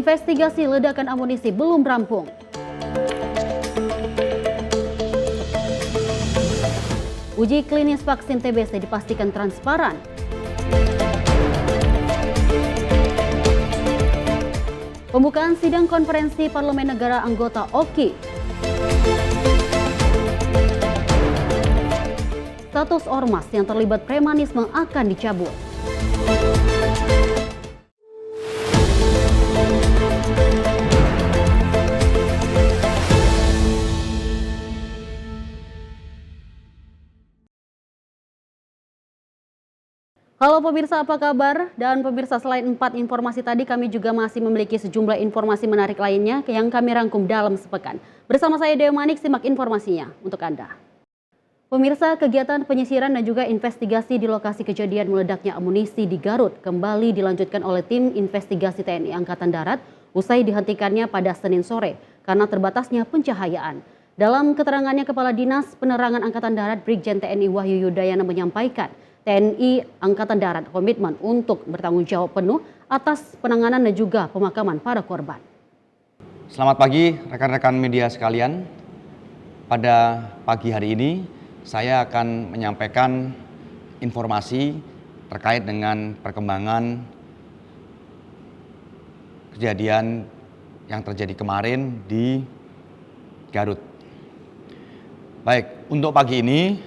Investigasi ledakan amunisi belum rampung. Uji klinis vaksin TBC dipastikan transparan. Pembukaan sidang konferensi Parlemen Negara anggota OKI. Status ormas yang terlibat premanisme akan dicabut. Halo pemirsa, apa kabar? Dan pemirsa, selain 4 informasi tadi, kami juga masih memiliki sejumlah informasi menarik lainnya yang kami rangkum dalam sepekan. Bersama saya Dewa Manik, simak informasinya untuk Anda. Pemirsa, kegiatan penyisiran dan juga investigasi di lokasi kejadian meledaknya amunisi di Garut kembali dilanjutkan oleh tim investigasi TNI Angkatan Darat usai dihentikannya pada Senin sore karena terbatasnya pencahayaan. Dalam keterangannya, Kepala Dinas Penerangan Angkatan Darat Brigjen TNI Wahyu Yudayana menyampaikan TNI Angkatan Darat komitmen untuk bertanggung jawab penuh atas penanganan dan juga pemakaman para korban. Selamat pagi rekan-rekan media sekalian. Pada pagi hari ini saya akan menyampaikan informasi terkait dengan perkembangan kejadian yang terjadi kemarin di Garut. Baik, untuk pagi ini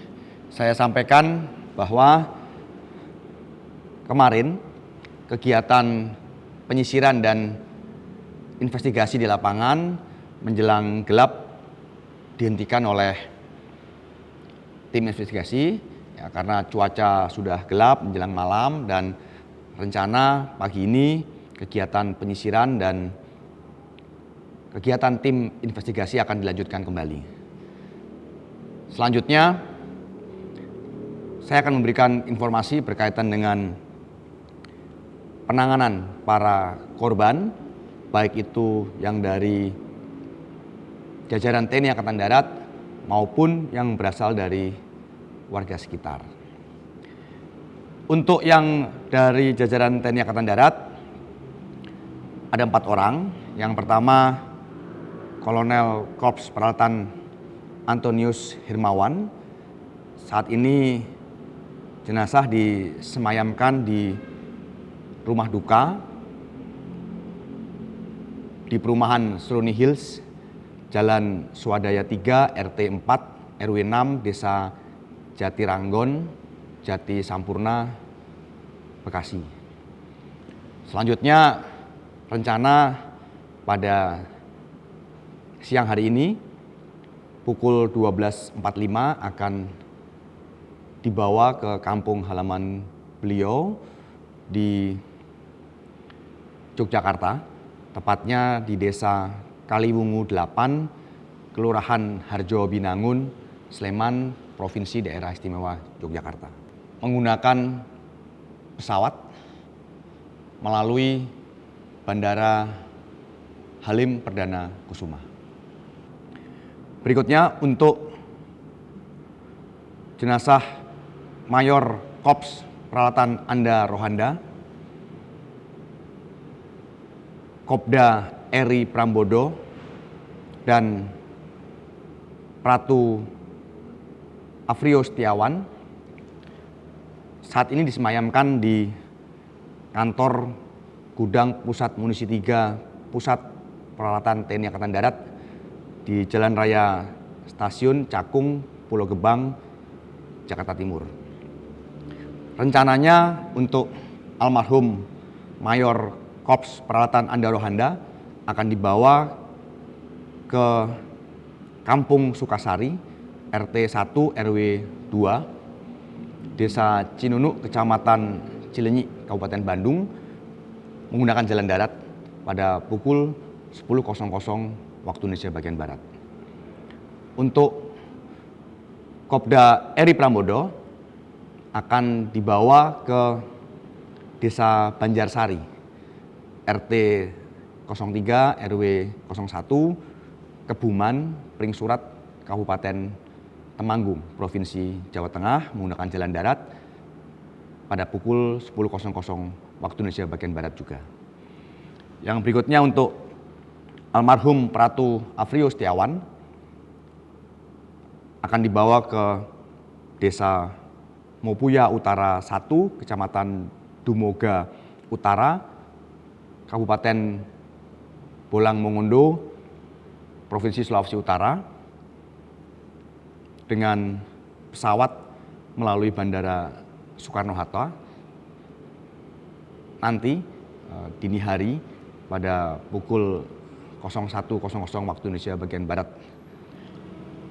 saya sampaikan bahwa kemarin kegiatan penyisiran dan investigasi di lapangan menjelang gelap dihentikan oleh tim investigasi ya, karena cuaca sudah gelap menjelang malam dan rencana pagi ini kegiatan penyisiran dan kegiatan tim investigasi akan dilanjutkan kembali. Selanjutnya saya akan memberikan informasi berkaitan dengan penanganan para korban, baik itu yang dari jajaran TNI Angkatan Darat maupun yang berasal dari warga sekitar. Untuk yang dari jajaran TNI Angkatan Darat ada 4 orang. Yang pertama Kolonel Korps Peralatan Antonius Hirmawan. Saat ini jenazah disemayamkan di rumah duka di perumahan Seruni Hills, Jalan Swadaya 3, RT 4, RW 6, Desa Jatiranggon, Jati Sampurna, Bekasi. Selanjutnya rencana pada siang hari ini pukul 12.45 akan dibawa ke kampung halaman beliau di Yogyakarta, tepatnya di Desa Kaliwungu 8, Kelurahan Harjo Binangun, Sleman, Provinsi Daerah Istimewa Yogyakarta. Menggunakan pesawat melalui Bandara Halim Perdana Kusuma. Berikutnya untuk jenazah Mayor Korps Peralatan Anda Rohanda, Kopda Eri Prambodo dan Pratu Afrio Setiawan saat ini disemayamkan di kantor Gudang Pusat Munisi 3 Pusat Peralatan TNI Angkatan Darat di Jalan Raya Stasiun Cakung, Pulau Gebang, Jakarta Timur. Rencananya untuk almarhum Mayor Korps Peralatan Anda Rohanda akan dibawa ke Kampung Sukasari, RT 1 RW 2, Desa Cinunuk, Kecamatan Cilenyi, Kabupaten Bandung, menggunakan jalan darat pada pukul 10.00 waktu Indonesia bagian Barat. Untuk Kopda Eri Prambodo akan dibawa ke Desa Banjarsari, RT 03 RW 01, Kebuman, Pringsurat, Kabupaten Temanggung, Provinsi Jawa Tengah, menggunakan jalan darat pada pukul 10.00 waktu Indonesia bagian Barat juga. Yang berikutnya untuk almarhum Pratu Afrio Setiawan akan dibawa ke Desa Mopuya Utara 1, Kecamatan Dumoga Utara, Kabupaten Bolang Mongondo, Provinsi Sulawesi Utara, dengan pesawat melalui Bandara Soekarno-Hatta. Nanti dini hari pada pukul 01.00 waktu Indonesia bagian Barat.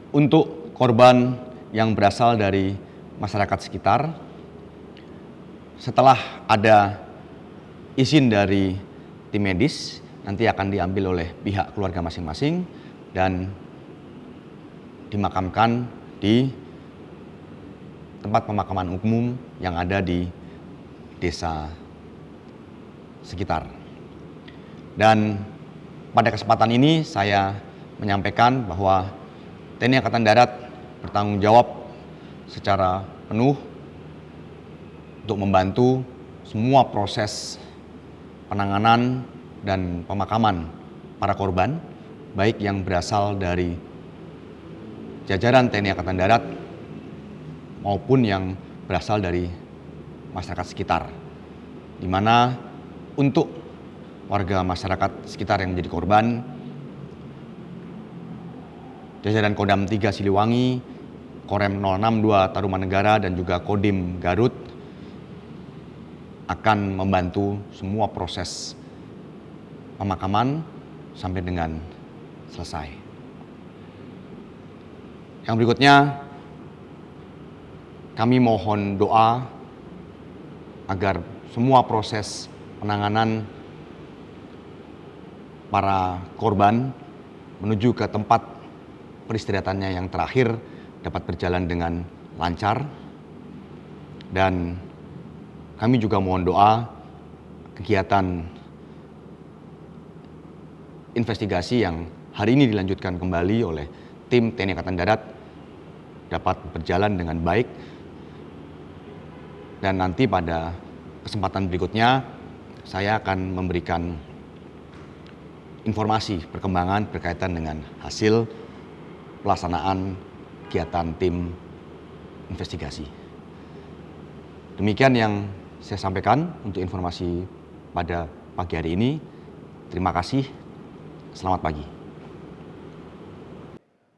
Untuk korban yang berasal dari masyarakat sekitar, setelah ada izin dari tim medis, nanti akan diambil oleh pihak keluarga masing-masing dan dimakamkan di tempat pemakaman umum yang ada di desa sekitar. Dan pada kesempatan ini saya menyampaikan bahwa TNI Angkatan Darat bertanggung jawab secara penuh untuk membantu semua proses penanganan dan pemakaman para korban, baik yang berasal dari jajaran TNI Angkatan Darat maupun yang berasal dari masyarakat sekitar, di mana untuk warga masyarakat sekitar yang menjadi korban, jajaran Kodam 3 Siliwangi, Korem 062 Tarumanegara dan juga Kodim Garut akan membantu semua proses pemakaman sampai dengan selesai. Yang berikutnya, kami mohon doa agar semua proses penanganan para korban menuju ke tempat peristirahatannya yang terakhir dapat berjalan dengan lancar. Dan kami juga mohon doa kegiatan investigasi yang hari ini dilanjutkan kembali oleh tim TNI Angkatan Darat dapat berjalan dengan baik, dan nanti pada kesempatan berikutnya saya akan memberikan informasi perkembangan berkaitan dengan hasil pelaksanaan kegiatan tim investigasi. Demikian yang saya sampaikan untuk informasi pada pagi hari ini. Terima kasih, selamat pagi.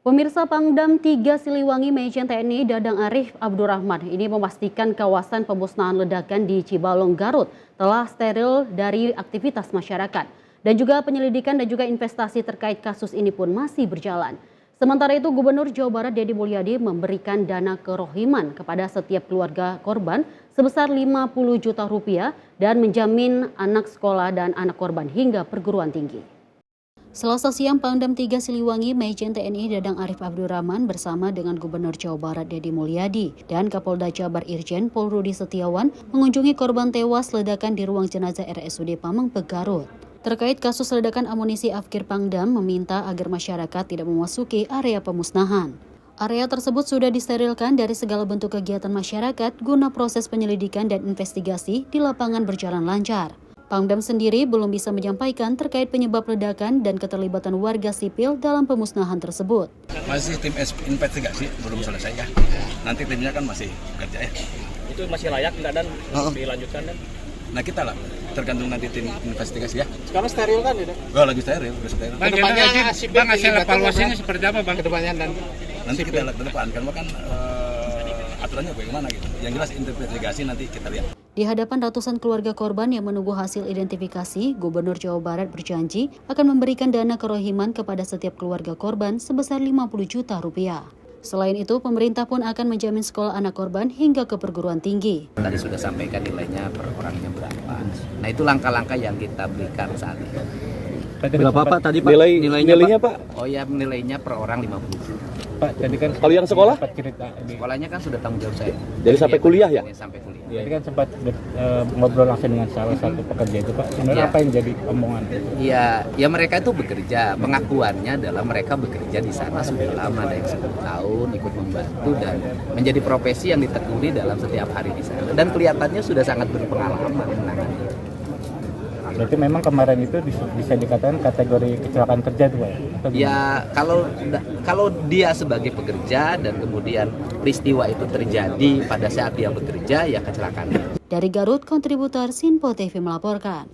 Pemirsa, Pangdam 3 Siliwangi Majen TNI Dadang Arif Abdurrahman ini memastikan kawasan pemusnahan ledakan di Cibalong, Garut telah steril dari aktivitas masyarakat. Dan juga penyelidikan dan juga investasi terkait kasus ini pun masih berjalan. Sementara itu, Gubernur Jawa Barat Deddy Mulyadi memberikan dana kerohiman kepada setiap keluarga korban sebesar 50 juta rupiah dan menjamin anak sekolah dan anak korban hingga perguruan tinggi. Selasa siang, Pangdam 3 Siliwangi Majen TNI Dadang Arif Abdurrahman bersama dengan Gubernur Jawa Barat Deddy Mulyadi dan Kapolda Jabar Irjen Pol Rudi Setiawan mengunjungi korban tewas ledakan di ruang jenazah RSUD Pamengpeuk, Garut. Terkait kasus ledakan amunisi, Afkir Pangdam meminta agar masyarakat tidak memasuki area pemusnahan. Area tersebut sudah disterilkan dari segala bentuk kegiatan masyarakat guna proses penyelidikan dan investigasi di lapangan berjalan lancar. Pangdam sendiri belum bisa menyampaikan terkait penyebab ledakan dan keterlibatan warga sipil dalam pemusnahan tersebut. Masih tim investigasi, belum selesai ya. Nanti timnya kan masih bekerja ya. Itu masih layak enggak dan dilanjutkan dan? Nah kita lah, tergantung nanti tim investigasi ya. Sekarang steril kan ya? Lagi steril, udah steril. Bang, hasil evaluasinya seperti apa Bang? Kedepannya dan nanti kita lihat ke depan, karena kan aturannya bagaimana gitu. Yang jelas investigasi nanti kita lihat. Di hadapan ratusan keluarga korban yang menunggu hasil identifikasi, Gubernur Jawa Barat berjanji akan memberikan dana kerohiman kepada setiap keluarga korban sebesar 50 juta rupiah. Selain itu, pemerintah pun akan menjamin sekolah anak korban hingga ke perguruan tinggi. Tadi sudah sampaikan nilainya per orangnya berapa. Nah itu langkah-langkah yang kita berikan saat ini. Berapa Pak tadi Pak? Nilainya Pak? Oh ya, nilainya per orang 50 juta. Pak, jadi kan kalau yang sekolah? Sekolahnya kan sudah tanggung jawab saya. Jadi sampai kuliah ya? Sampai kuliah. Jadi kan sempat ngobrol langsung dengan salah satu pekerja itu Pak. Sebenarnya apa yang jadi omongan? Ya mereka itu bekerja. Pengakuannya adalah mereka bekerja di sana sudah lama, ada yang 10 tahun ikut membantu dan menjadi profesi yang ditekuni dalam setiap hari di sana. Dan kelihatannya sudah sangat berpengalaman menangani. Berarti memang kemarin itu bisa dikatakan kategori kecelakaan kerja tuh Pak? Atau gimana? Ya kalau dia sebagai pekerja dan kemudian peristiwa itu terjadi pada saat dia bekerja, ya kecelakaan. Dari Garut, kontributor Sinpo TV melaporkan.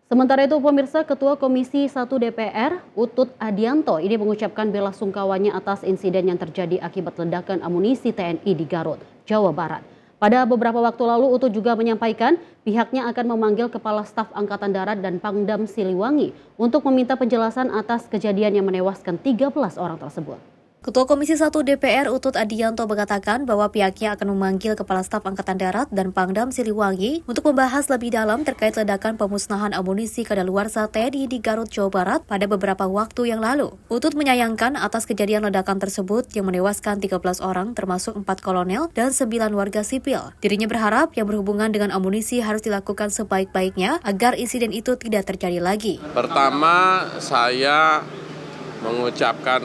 Sementara itu, pemirsa, Ketua Komisi 1 DPR, Utut Adianto, ini mengucapkan bela sungkawanya atas insiden yang terjadi akibat ledakan amunisi TNI di Garut, Jawa Barat. Pada beberapa waktu lalu, Utut juga menyampaikan pihaknya akan memanggil Kepala Staf Angkatan Darat dan Pangdam Siliwangi untuk meminta penjelasan atas kejadian yang menewaskan 13 orang tersebut. Ketua Komisi 1 DPR Utut Adianto mengatakan bahwa pihaknya akan memanggil Kepala Staf Angkatan Darat dan Pangdam Siliwangi untuk membahas lebih dalam terkait ledakan pemusnahan amunisi kadaluarsa TNI di Garut, Jawa Barat pada beberapa waktu yang lalu. Utut menyayangkan atas kejadian ledakan tersebut yang menewaskan 13 orang termasuk 4 kolonel dan 9 warga sipil. Dirinya berharap yang berhubungan dengan amunisi harus dilakukan sebaik-baiknya agar insiden itu tidak terjadi lagi. Pertama, saya mengucapkan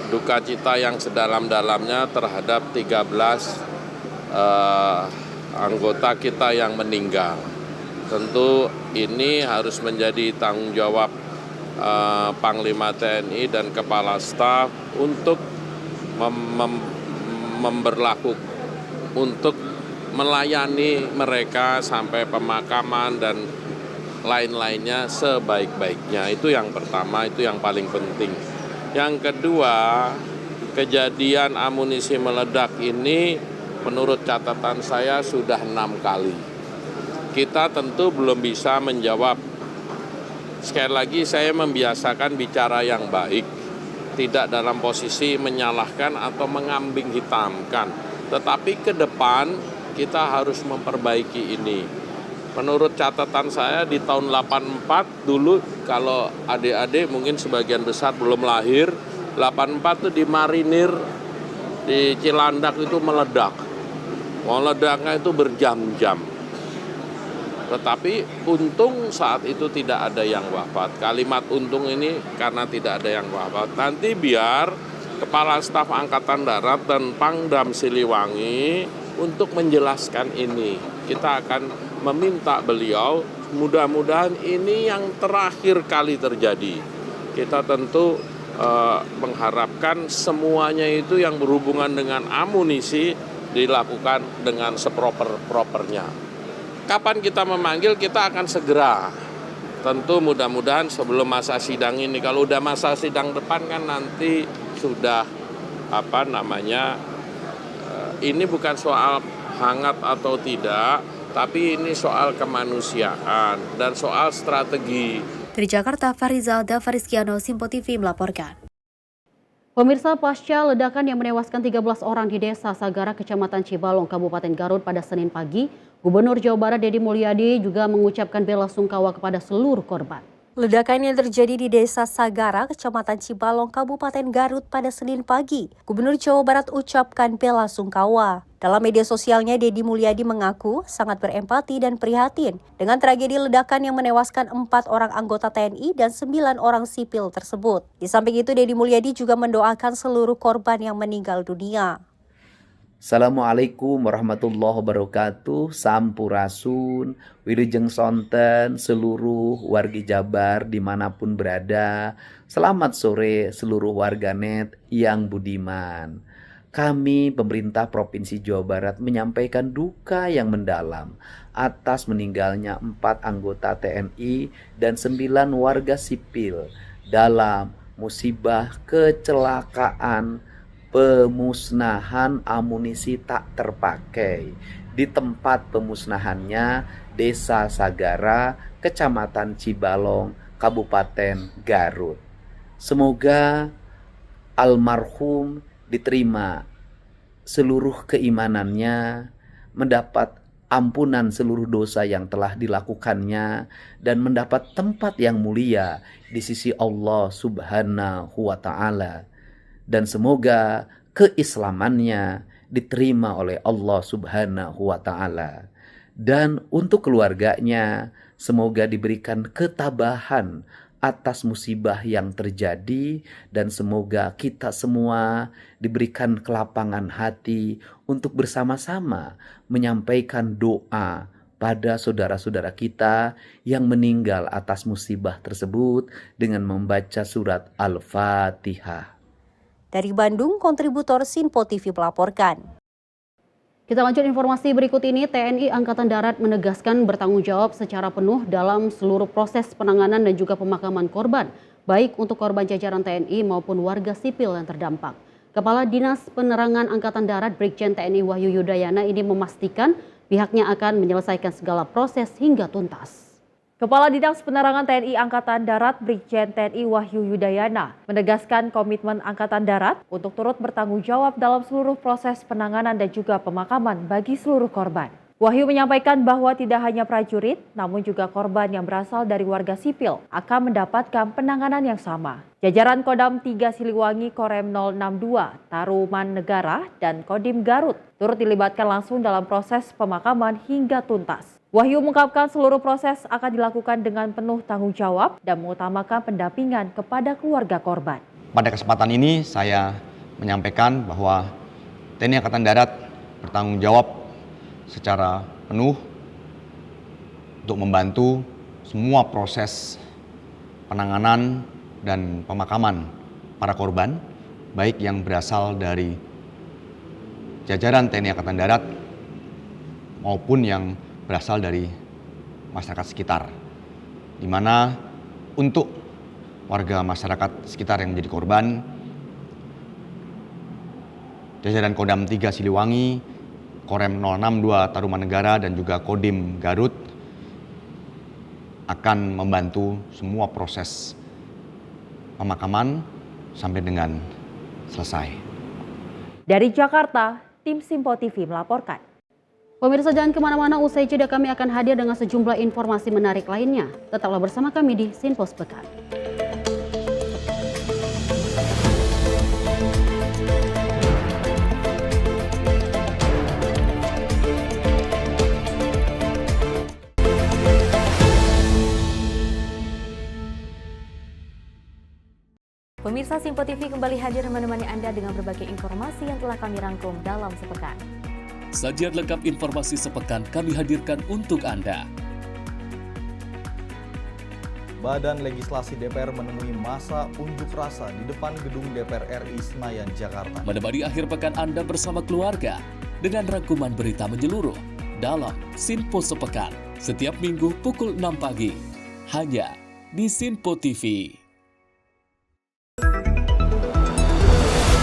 duka cita yang sedalam-dalamnya terhadap 13 anggota kita yang meninggal. Tentu ini harus menjadi tanggung jawab Panglima TNI dan Kepala Staf untuk untuk melayani mereka sampai pemakaman dan lain-lainnya sebaik-baiknya. Itu yang pertama, itu yang paling penting. Yang kedua, kejadian amunisi meledak ini menurut catatan saya sudah 6 kali. Kita tentu belum bisa menjawab. Sekali lagi saya membiasakan bicara yang baik, tidak dalam posisi menyalahkan atau mengambing hitamkan. Tetapi ke depan kita harus memperbaiki ini. Menurut catatan saya di tahun 84 dulu, kalau adik-adik mungkin sebagian besar belum lahir, 84 itu di Marinir, di Cilandak itu meledak. Meledaknya itu berjam-jam. Tetapi untung saat itu tidak ada yang wafat. Kalimat untung ini karena tidak ada yang wafat. Nanti biar Kepala Staf Angkatan Darat dan Pangdam Siliwangi untuk menjelaskan ini. Kita akan meminta beliau, mudah-mudahan ini yang terakhir kali terjadi. Kita tentu mengharapkan semuanya itu yang berhubungan dengan amunisi dilakukan dengan seproper-propernya. Kapan kita memanggil, kita akan segera. Tentu mudah-mudahan sebelum masa sidang ini. Kalau udah masa sidang depan kan nanti sudah ini bukan soal hangat atau tidak, tapi ini soal kemanusiaan dan soal strategi. Dari Jakarta, Farizalda Farizkiano, Simpo TV melaporkan. Pemirsa, pasca ledakan yang menewaskan 13 orang di Desa Sagara, Kecamatan Cibalong, Kabupaten Garut pada Senin pagi, Gubernur Jawa Barat Deddy Mulyadi juga mengucapkan bela sungkawa kepada seluruh korban. Ledakan yang terjadi di Desa Sagara, Kecamatan Cibalong, Kabupaten Garut pada Senin pagi, Gubernur Jawa Barat ucapkan bela sungkawa. Dalam media sosialnya, Deddy Mulyadi mengaku sangat berempati dan prihatin dengan tragedi ledakan yang menewaskan 4 orang anggota TNI dan 9 orang sipil tersebut. Di samping itu, Deddy Mulyadi juga mendoakan seluruh korban yang meninggal dunia. Assalamualaikum warahmatullahi wabarakatuh. Sampurasun, wilujeng sonten, seluruh wargi Jabar dimanapun berada. Selamat sore seluruh warganet yang budiman. Kami pemerintah Provinsi Jawa Barat menyampaikan duka yang mendalam atas meninggalnya 4 anggota TNI dan 9 warga sipil dalam musibah kecelakaan pemusnahan amunisi tak terpakai di tempat pemusnahannya Desa Sagara, Kecamatan Cibalong, Kabupaten Garut. Semoga almarhum diterima seluruh keimanannya, mendapat ampunan seluruh dosa yang telah dilakukannya, dan mendapat tempat yang mulia di sisi Allah Subhanahu wa Ta'ala. Dan semoga keislamannya diterima oleh Allah Subhanahu wa Ta'ala. Dan untuk keluarganya, semoga diberikan ketabahan atas musibah yang terjadi, dan semoga kita semua diberikan kelapangan hati untuk bersama-sama menyampaikan doa pada saudara-saudara kita yang meninggal atas musibah tersebut dengan membaca surat Al-Fatihah. Dari Bandung, kontributor Sinpo TV melaporkan. Kita lanjut informasi berikut ini. TNI Angkatan Darat menegaskan bertanggung jawab secara penuh dalam seluruh proses penanganan dan juga pemakaman korban, baik untuk korban jajaran TNI maupun warga sipil yang terdampak. Kepala Dinas Penerangan Angkatan Darat Brigjen TNI Wahyu Yudayana ini memastikan pihaknya akan menyelesaikan segala proses hingga tuntas. Kepala Dinas Penerangan TNI Angkatan Darat Brigjen TNI Wahyu Yudayana menegaskan komitmen Angkatan Darat untuk turut bertanggung jawab dalam seluruh proses penanganan dan juga pemakaman bagi seluruh korban. Wahyu menyampaikan bahwa tidak hanya prajurit, namun juga korban yang berasal dari warga sipil akan mendapatkan penanganan yang sama. Jajaran Kodam 3 Siliwangi Korem 062, Taruman Negara, dan Kodim Garut turut dilibatkan langsung dalam proses pemakaman hingga tuntas. Wahyu mengungkapkan seluruh proses akan dilakukan dengan penuh tanggung jawab dan mengutamakan pendampingan kepada keluarga korban. Pada kesempatan ini saya menyampaikan bahwa TNI Angkatan Darat bertanggung jawab secara penuh untuk membantu semua proses penanganan dan pemakaman para korban, baik yang berasal dari jajaran TNI Angkatan Darat maupun yang berasal dari masyarakat sekitar, di mana untuk warga masyarakat sekitar yang menjadi korban, jajaran Kodam 3 Siliwangi, Korem 062 Taruman Negara, dan juga Kodim Garut akan membantu semua proses pemakaman sampai dengan selesai. Dari Jakarta, tim Sinpo TV melaporkan. Pemirsa, jangan kemana-mana, usai jeda kami akan hadir dengan sejumlah informasi menarik lainnya. Tetaplah bersama kami di Sinpo Sepekan. Pemirsa, Sinpo TV kembali hadir menemani Anda dengan berbagai informasi yang telah kami rangkum dalam sepekan. Sajian lengkap informasi sepekan kami hadirkan untuk Anda. Badan Legislasi DPR menemui masa unjuk rasa di depan gedung DPR RI Senayan, Jakarta. Menemani akhir pekan Anda bersama keluarga dengan rangkuman berita menyeluruh dalam Sinpo Sepekan setiap minggu pukul 6 pagi hanya di Sinpo TV.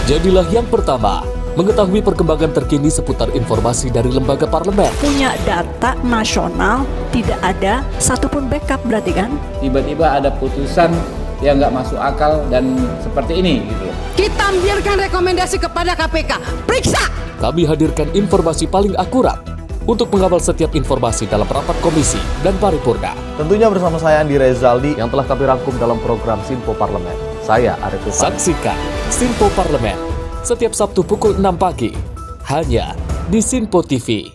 Jadilah yang pertama mengetahui perkembangan terkini seputar informasi dari lembaga parlemen. Punya data nasional, tidak ada satupun backup berarti kan? Tiba-tiba ada putusan yang nggak masuk akal dan seperti ini gitu. Kita biarkan rekomendasi kepada KPK, periksa! Kami hadirkan informasi paling akurat untuk mengawal setiap informasi dalam rapat komisi dan paripurna. Tentunya bersama saya Andi Rezaldi yang telah kami rangkum dalam program Sinpo Parlemen. Saya Arif Rifani. Saksikan Sinpo Parlemen setiap Sabtu pukul 6 pagi hanya di Sinpo TV.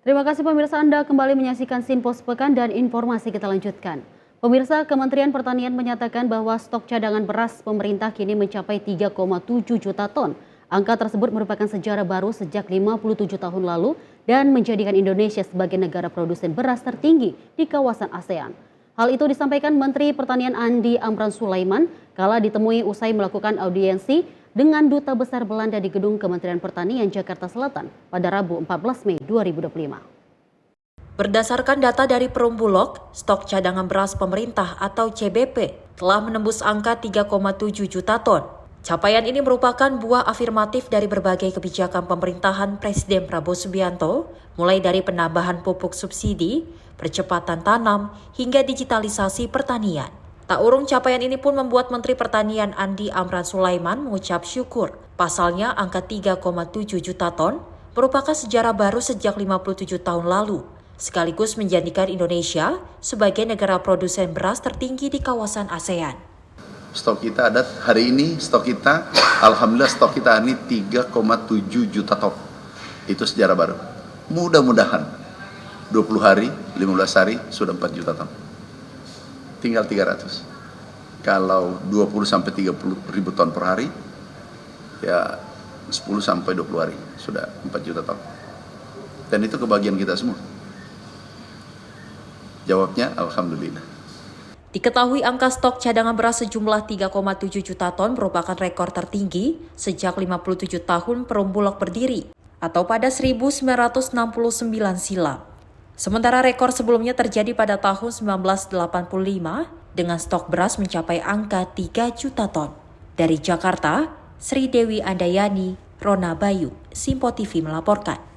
Terima kasih pemirsa, Anda kembali menyaksikan Sinpo Sepekan dan informasi kita lanjutkan. Pemirsa, Kementerian Pertanian menyatakan bahwa stok cadangan beras pemerintah kini mencapai 3,7 juta ton. Angka tersebut merupakan sejarah baru sejak 57 tahun lalu dan menjadikan Indonesia sebagai negara produsen beras tertinggi di kawasan ASEAN. Hal itu disampaikan Menteri Pertanian Andi Amran Sulaiman kala ditemui usai melakukan audiensi dengan Duta Besar Belanda di Gedung Kementerian Pertanian Jakarta Selatan pada Rabu 14 Mei 2025. Berdasarkan data dari Perumbulok, stok cadangan beras pemerintah atau CBP telah menembus angka 3,7 juta ton. Capaian ini merupakan buah afirmatif dari berbagai kebijakan pemerintahan Presiden Prabowo Subianto, mulai dari penambahan pupuk subsidi, percepatan tanam, hingga digitalisasi pertanian. Tak urung capaian ini pun membuat Menteri Pertanian Andi Amran Sulaiman mengucap syukur. Pasalnya angka 3,7 juta ton merupakan sejarah baru sejak 57 tahun lalu, sekaligus menjadikan Indonesia sebagai negara produsen beras tertinggi di kawasan ASEAN. Stok kita ada hari ini, alhamdulillah stok kita ini 3,7 juta ton. Itu sejarah baru. Mudah-mudahan 20 hari, 15 hari sudah 4 juta ton. tinggal 300. Kalau 20 sampai 30 ribu ton per hari, ya 10 sampai 20 hari sudah 4 juta ton. Dan itu kebagian kita semua. Jawabnya alhamdulillah. Diketahui angka stok cadangan beras sejumlah 3,7 juta ton merupakan rekor tertinggi sejak 57 tahun Perum Bulog berdiri atau pada 1969 silam. Sementara rekor sebelumnya terjadi pada tahun 1985 dengan stok beras mencapai angka 3 juta ton. Dari Jakarta, Sri Dewi Andayani, Rona Bayu, Simpo TV melaporkan.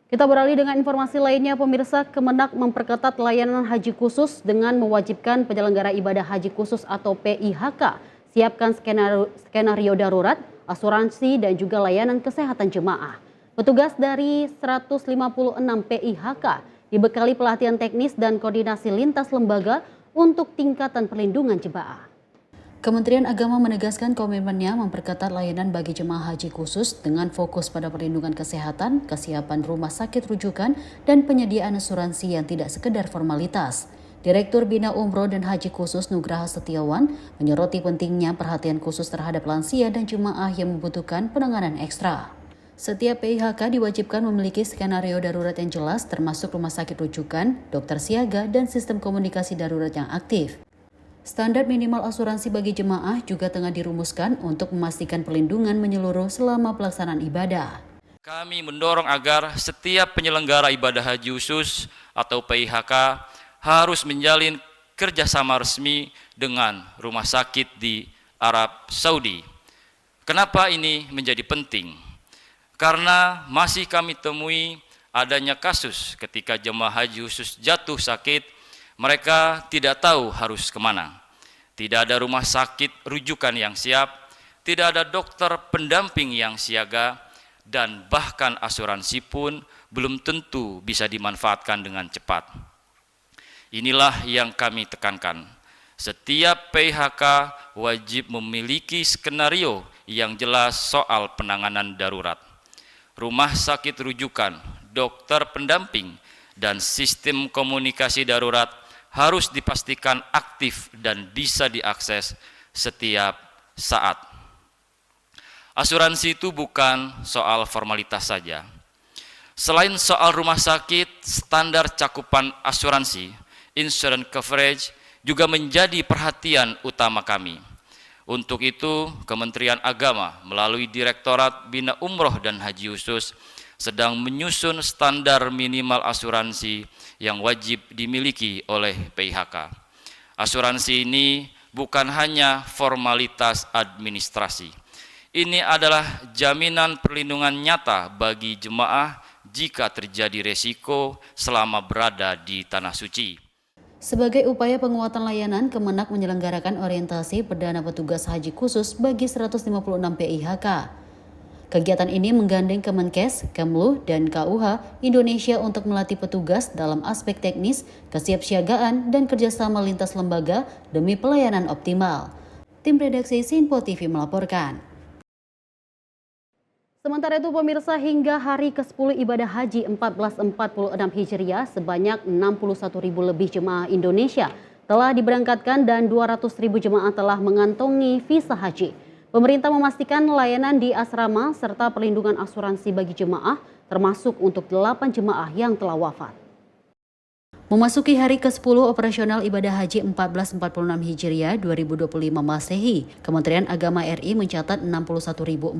Kita beralih dengan informasi lainnya, pemirsa. Kemenak memperketat layanan haji khusus dengan mewajibkan penyelenggara ibadah haji khusus atau PIHK siapkan skenario darurat, asuransi, dan juga layanan kesehatan jemaah. Petugas dari 156 PIHK dibekali pelatihan teknis dan koordinasi lintas lembaga untuk tingkatan perlindungan jemaah. Kementerian Agama menegaskan komitmennya memperketat layanan bagi jemaah haji khusus dengan fokus pada perlindungan kesehatan, kesiapan rumah sakit rujukan, dan penyediaan asuransi yang tidak sekedar formalitas. Direktur Bina Umroh dan Haji Khusus Nugraha Setiawan menyoroti pentingnya perhatian khusus terhadap lansia dan jemaah yang membutuhkan penanganan ekstra. Setiap PIHK diwajibkan memiliki skenario darurat yang jelas termasuk rumah sakit rujukan, dokter siaga, dan sistem komunikasi darurat yang aktif. Standar minimal asuransi bagi jemaah juga tengah dirumuskan untuk memastikan perlindungan menyeluruh selama pelaksanaan ibadah. Kami mendorong agar setiap penyelenggara ibadah haji khusus atau PIHK harus menjalin kerjasama resmi dengan rumah sakit di Arab Saudi. Kenapa ini menjadi penting? Karena masih kami temui adanya kasus ketika jemaah haji khusus jatuh sakit, mereka tidak tahu harus kemana. Tidak ada rumah sakit rujukan yang siap, tidak ada dokter pendamping yang siaga, dan bahkan asuransi pun belum tentu bisa dimanfaatkan dengan cepat. Inilah yang kami tekankan. Setiap PIHK wajib memiliki skenario yang jelas soal penanganan darurat. Rumah sakit rujukan, dokter pendamping, dan sistem komunikasi darurat harus dipastikan aktif dan bisa diakses setiap saat. Asuransi itu bukan soal formalitas saja. Selain soal rumah sakit, standar cakupan asuransi, insurance coverage, juga menjadi perhatian utama kami. Untuk itu, Kementerian Agama melalui Direktorat Bina Umroh dan Haji Khusus sedang menyusun standar minimal asuransi yang wajib dimiliki oleh PIHK. Asuransi ini bukan hanya formalitas administrasi. Ini adalah jaminan perlindungan nyata bagi jemaah jika terjadi resiko selama berada di Tanah Suci. Sebagai upaya penguatan layanan, Kemenak menyelenggarakan orientasi perdana petugas haji khusus bagi 156 PIHK. Kegiatan ini menggandeng Kemenkes, Kemlu, dan KUH Indonesia untuk melatih petugas dalam aspek teknis, kesiapsiagaan, dan kerjasama lintas lembaga demi pelayanan optimal. Tim redaksi Sinpo TV melaporkan. Sementara itu pemirsa, hingga hari ke-10 ibadah haji 1446 Hijriah sebanyak 61.000 lebih jemaah Indonesia telah diberangkatkan dan 200.000 jemaah telah mengantongi visa haji. Pemerintah memastikan layanan di asrama serta perlindungan asuransi bagi jemaah termasuk untuk 8 jemaah yang telah wafat. Memasuki hari ke-10 operasional ibadah haji 1446 Hijriah 2025 Masehi, Kementerian Agama RI mencatat 61.404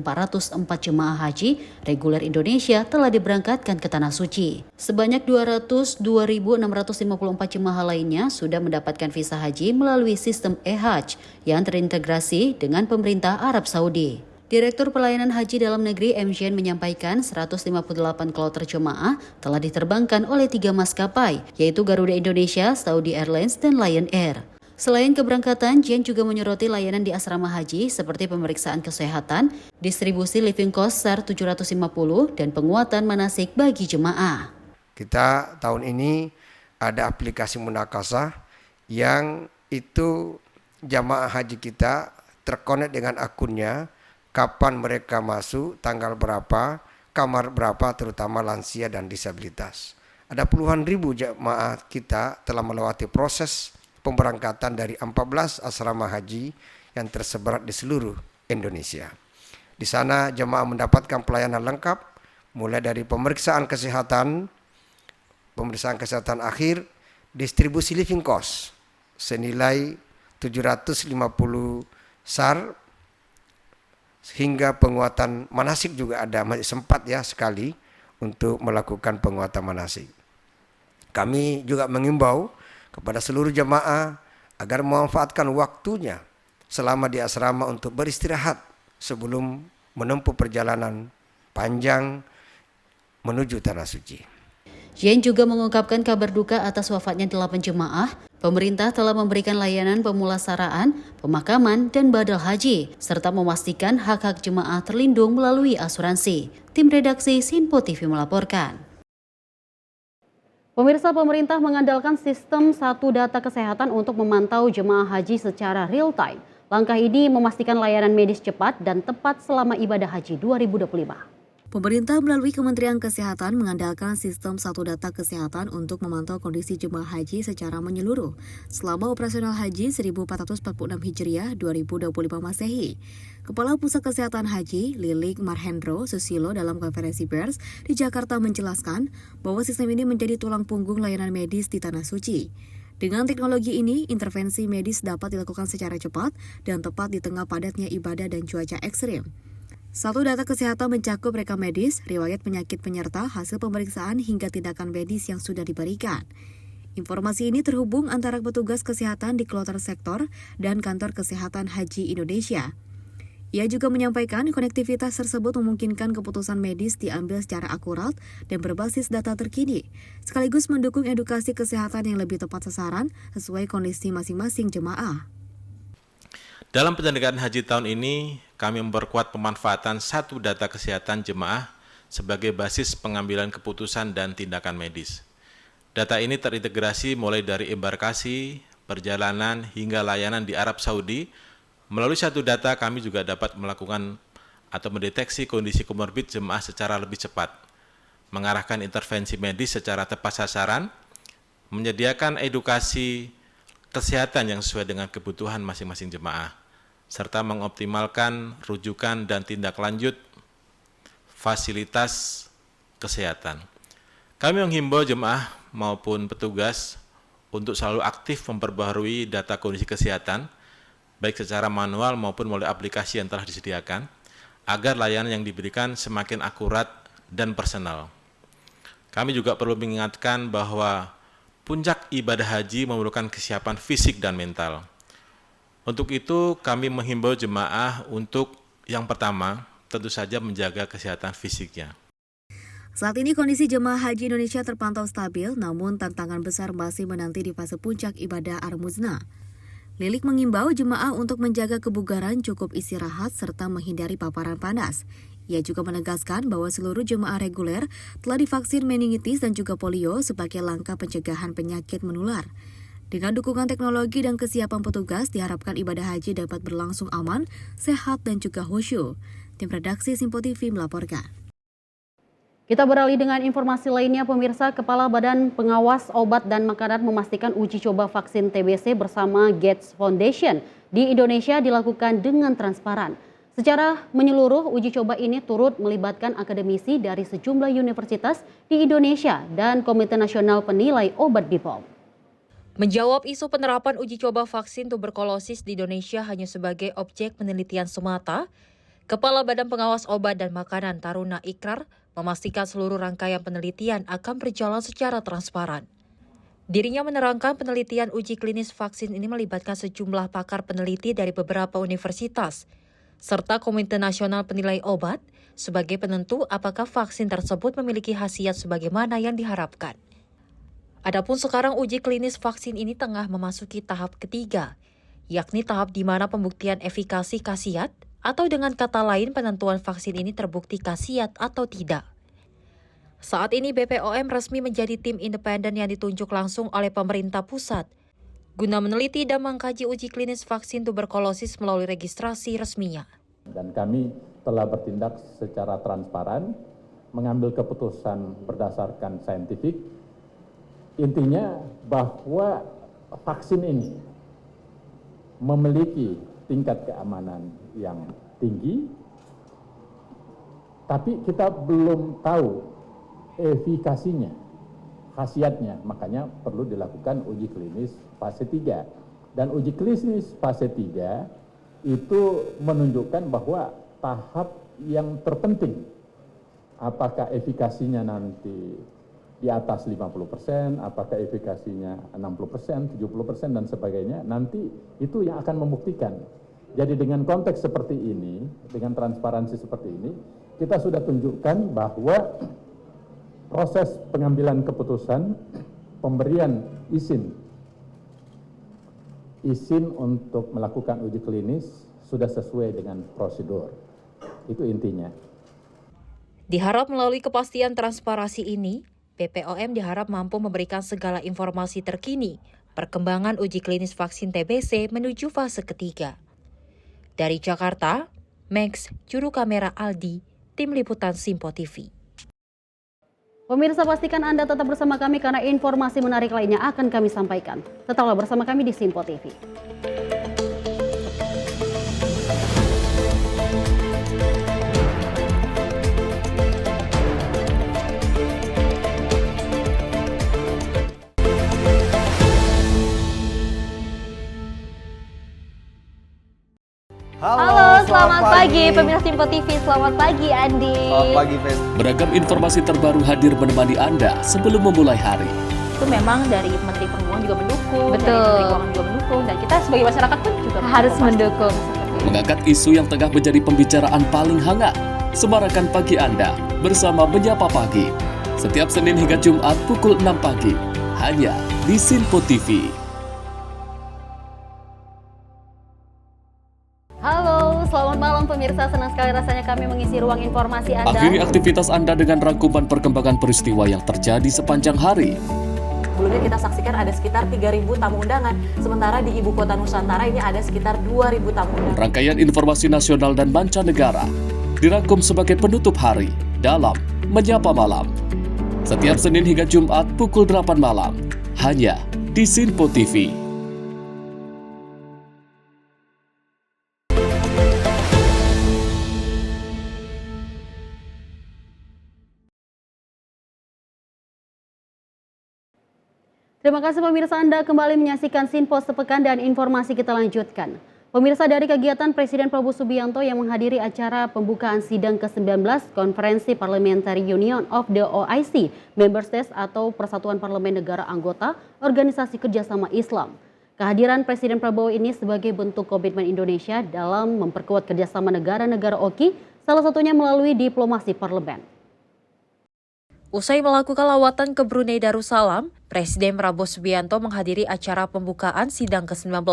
jemaah haji reguler Indonesia telah diberangkatkan ke Tanah Suci. Sebanyak 202.654 jemaah lainnya sudah mendapatkan visa haji melalui sistem e-Hajj yang terintegrasi dengan pemerintah Arab Saudi. Direktur Pelayanan Haji Dalam Negeri MJN menyampaikan 158 kloter jemaah telah diterbangkan oleh 3 maskapai, yaitu Garuda Indonesia, Saudi Airlines, dan Lion Air. Selain keberangkatan, JN juga menyoroti layanan di asrama haji seperti pemeriksaan kesehatan, distribusi living cost SAR 750, dan penguatan manasik bagi jemaah. Kita tahun ini ada aplikasi Munakasah yang itu jamaah haji kita terkonek dengan akunnya, kapan mereka masuk, tanggal berapa, kamar berapa, terutama lansia dan disabilitas. ada puluhan ribu jemaah kita telah melewati proses pemberangkatan dari 14 asrama haji yang tersebar di seluruh Indonesia. Di sana jemaah mendapatkan pelayanan lengkap mulai dari pemeriksaan kesehatan akhir, distribusi living cost senilai 750 SAR, hingga penguatan manasik juga ada, masih sempat ya sekali untuk melakukan penguatan manasik. Kami juga mengimbau kepada seluruh jemaah agar memanfaatkan waktunya selama di asrama untuk beristirahat sebelum menempuh perjalanan panjang menuju Tanah Suci. Jen juga mengungkapkan kabar duka atas wafatnya 8 jemaah. Pemerintah telah memberikan layanan pemulasaraan, pemakaman, dan badal haji, serta memastikan hak-hak jemaah terlindung melalui asuransi. Tim redaksi Sinpo TV melaporkan. Pemirsa, pemerintah mengandalkan sistem satu data kesehatan untuk memantau jemaah haji secara real time. Langkah ini memastikan layanan medis cepat dan tepat selama ibadah haji 2025. Pemerintah melalui Kementerian Kesehatan mengandalkan sistem satu data kesehatan untuk memantau kondisi jemaah haji secara menyeluruh selama operasional haji 1446 Hijriah 2025 Masehi. Kepala Pusat Kesehatan Haji, Lilik Marhendro Susilo dalam konferensi pers di Jakarta menjelaskan bahwa sistem ini menjadi tulang punggung layanan medis di Tanah Suci. Dengan teknologi ini, intervensi medis dapat dilakukan secara cepat dan tepat di tengah padatnya ibadah dan cuaca ekstrim. Satu data kesehatan mencakup rekam medis, riwayat penyakit penyerta, hasil pemeriksaan hingga tindakan medis yang sudah diberikan. Informasi ini terhubung antara petugas kesehatan di kloter sektor dan kantor kesehatan haji Indonesia. Ia juga menyampaikan konektivitas tersebut memungkinkan keputusan medis diambil secara akurat dan berbasis data terkini, sekaligus mendukung edukasi kesehatan yang lebih tepat sasaran sesuai kondisi masing-masing jemaah. Dalam penyelenggaraan haji tahun ini, kami memperkuat pemanfaatan satu data kesehatan jemaah sebagai basis pengambilan keputusan dan tindakan medis. Data ini terintegrasi mulai dari embarkasi, perjalanan, hingga layanan di Arab Saudi. Melalui satu data, kami juga dapat melakukan atau mendeteksi kondisi komorbid jemaah secara lebih cepat, mengarahkan intervensi medis secara tepat sasaran, menyediakan edukasi kesehatan yang sesuai dengan kebutuhan masing-masing jemaah, serta mengoptimalkan rujukan dan tindak lanjut fasilitas kesehatan. Kami menghimbau jemaah maupun petugas untuk selalu aktif memperbaharui data kondisi kesehatan, baik secara manual maupun melalui aplikasi yang telah disediakan, agar layanan yang diberikan semakin akurat dan personal. Kami juga perlu mengingatkan bahwa puncak ibadah haji memerlukan kesiapan fisik dan mental. Untuk itu, kami menghimbau jemaah untuk yang pertama, tentu saja menjaga kesehatan fisiknya. Saat ini kondisi jemaah haji Indonesia terpantau stabil, namun tantangan besar masih menanti di fase puncak ibadah Ar-Muznah. Lilik mengimbau jemaah untuk menjaga kebugaran, cukup istirahat, serta menghindari paparan panas. Ia juga menegaskan bahwa seluruh jemaah reguler telah divaksin meningitis dan juga polio sebagai langkah pencegahan penyakit menular. Dengan dukungan teknologi dan kesiapan petugas, diharapkan ibadah haji dapat berlangsung aman, sehat, dan juga khusyuk. Tim redaksi Sinpo TV melaporkan. Kita beralih dengan informasi lainnya, pemirsa. Kepala Badan Pengawas Obat dan Makanan memastikan uji coba vaksin TBC bersama Gates Foundation di Indonesia dilakukan dengan transparan. Secara menyeluruh, uji coba ini turut melibatkan akademisi dari sejumlah universitas di Indonesia dan Komite Nasional Penilai Obat BPOM. Menjawab isu penerapan uji coba vaksin tuberkulosis di Indonesia hanya sebagai objek penelitian semata, Kepala Badan Pengawas Obat dan Makanan Taruna Ikrar memastikan seluruh rangkaian penelitian akan berjalan secara transparan. Dirinya menerangkan penelitian uji klinis vaksin ini melibatkan sejumlah pakar peneliti dari beberapa universitas, serta Komite Nasional Penilai Obat sebagai penentu apakah vaksin tersebut memiliki khasiat sebagaimana yang diharapkan. Adapun sekarang uji klinis vaksin ini tengah memasuki tahap ketiga, yakni tahap di mana pembuktian efikasi khasiat atau dengan kata lain penentuan vaksin ini terbukti khasiat atau tidak. Saat ini BPOM resmi menjadi tim independen yang ditunjuk langsung oleh pemerintah pusat guna meneliti dan mengkaji uji klinis vaksin tuberkulosis melalui registrasi resminya. Dan kami telah bertindak secara transparan, mengambil keputusan berdasarkan saintifik Intinya bahwa vaksin ini memiliki tingkat keamanan yang tinggi, tapi kita belum tahu efikasinya, khasiatnya. Makanya perlu dilakukan uji klinis fase 3. Dan uji klinis fase 3 itu menunjukkan bahwa tahap yang terpenting, apakah efikasinya nanti di atas 50%, apakah efikasinya 60%, 70% dan sebagainya, nanti itu yang akan membuktikan. Jadi dengan konteks seperti ini, dengan transparansi seperti ini, kita sudah tunjukkan bahwa proses pengambilan keputusan, pemberian izin untuk melakukan uji klinis sudah sesuai dengan prosedur. Itu intinya. Diharap melalui kepastian transparansi ini, BPOM diharap mampu memberikan segala informasi terkini perkembangan uji klinis vaksin TBC menuju fase ketiga. Dari Jakarta, Max, juru kamera Aldi, Tim Liputan Simpo TV. Pemirsa, pastikan Anda tetap bersama kami karena informasi menarik lainnya akan kami sampaikan. Tetaplah bersama kami di Simpo TV. Halo, selamat pagi pemirsa Simpo TV. Selamat pagi Andi. Selamat pagi, Fen. Beragam informasi terbaru hadir menemani Anda sebelum memulai hari. Itu memang dari Menteri Perhubungan juga mendukung, Betul. dari Menteri Keuangan juga mendukung, dan kita sebagai masyarakat pun juga Harus mendukung. Mengangkat isu yang tengah menjadi pembicaraan paling hangat. Semarakan pagi Anda bersama Menyapa Pagi. Setiap Senin hingga Jumat pukul 6 pagi. Hanya di Simpo TV. Halo, selamat malam pemirsa. Senang sekali rasanya kami mengisi ruang informasi Anda. Akhiri aktivitas Anda dengan rangkuman perkembangan peristiwa yang terjadi sepanjang hari. Sebelumnya kita saksikan ada sekitar 3.000 tamu undangan, sementara di Ibu Kota Nusantara ini ada sekitar 2.000 tamu undangan. Rangkaian informasi nasional dan mancanegara dirangkum sebagai penutup hari dalam Menyapa Malam. Setiap Senin hingga Jumat pukul 8 malam, hanya di Simpo TV. Terima kasih pemirsa, Anda kembali menyaksikan Simpo Sepekan dan informasi kita lanjutkan. Pemirsa, dari kegiatan Presiden Prabowo Subianto yang menghadiri acara pembukaan sidang ke-19 Konferensi Parliamentary Union of the OIC Member States atau Persatuan Parlemen Negara Anggota Organisasi Kerjasama Islam. Kehadiran Presiden Prabowo ini sebagai bentuk komitmen Indonesia dalam memperkuat kerjasama negara-negara OKI, salah satunya melalui diplomasi parlemen. Usai melakukan lawatan ke Brunei Darussalam, Presiden Prabowo Subianto menghadiri acara pembukaan sidang ke-19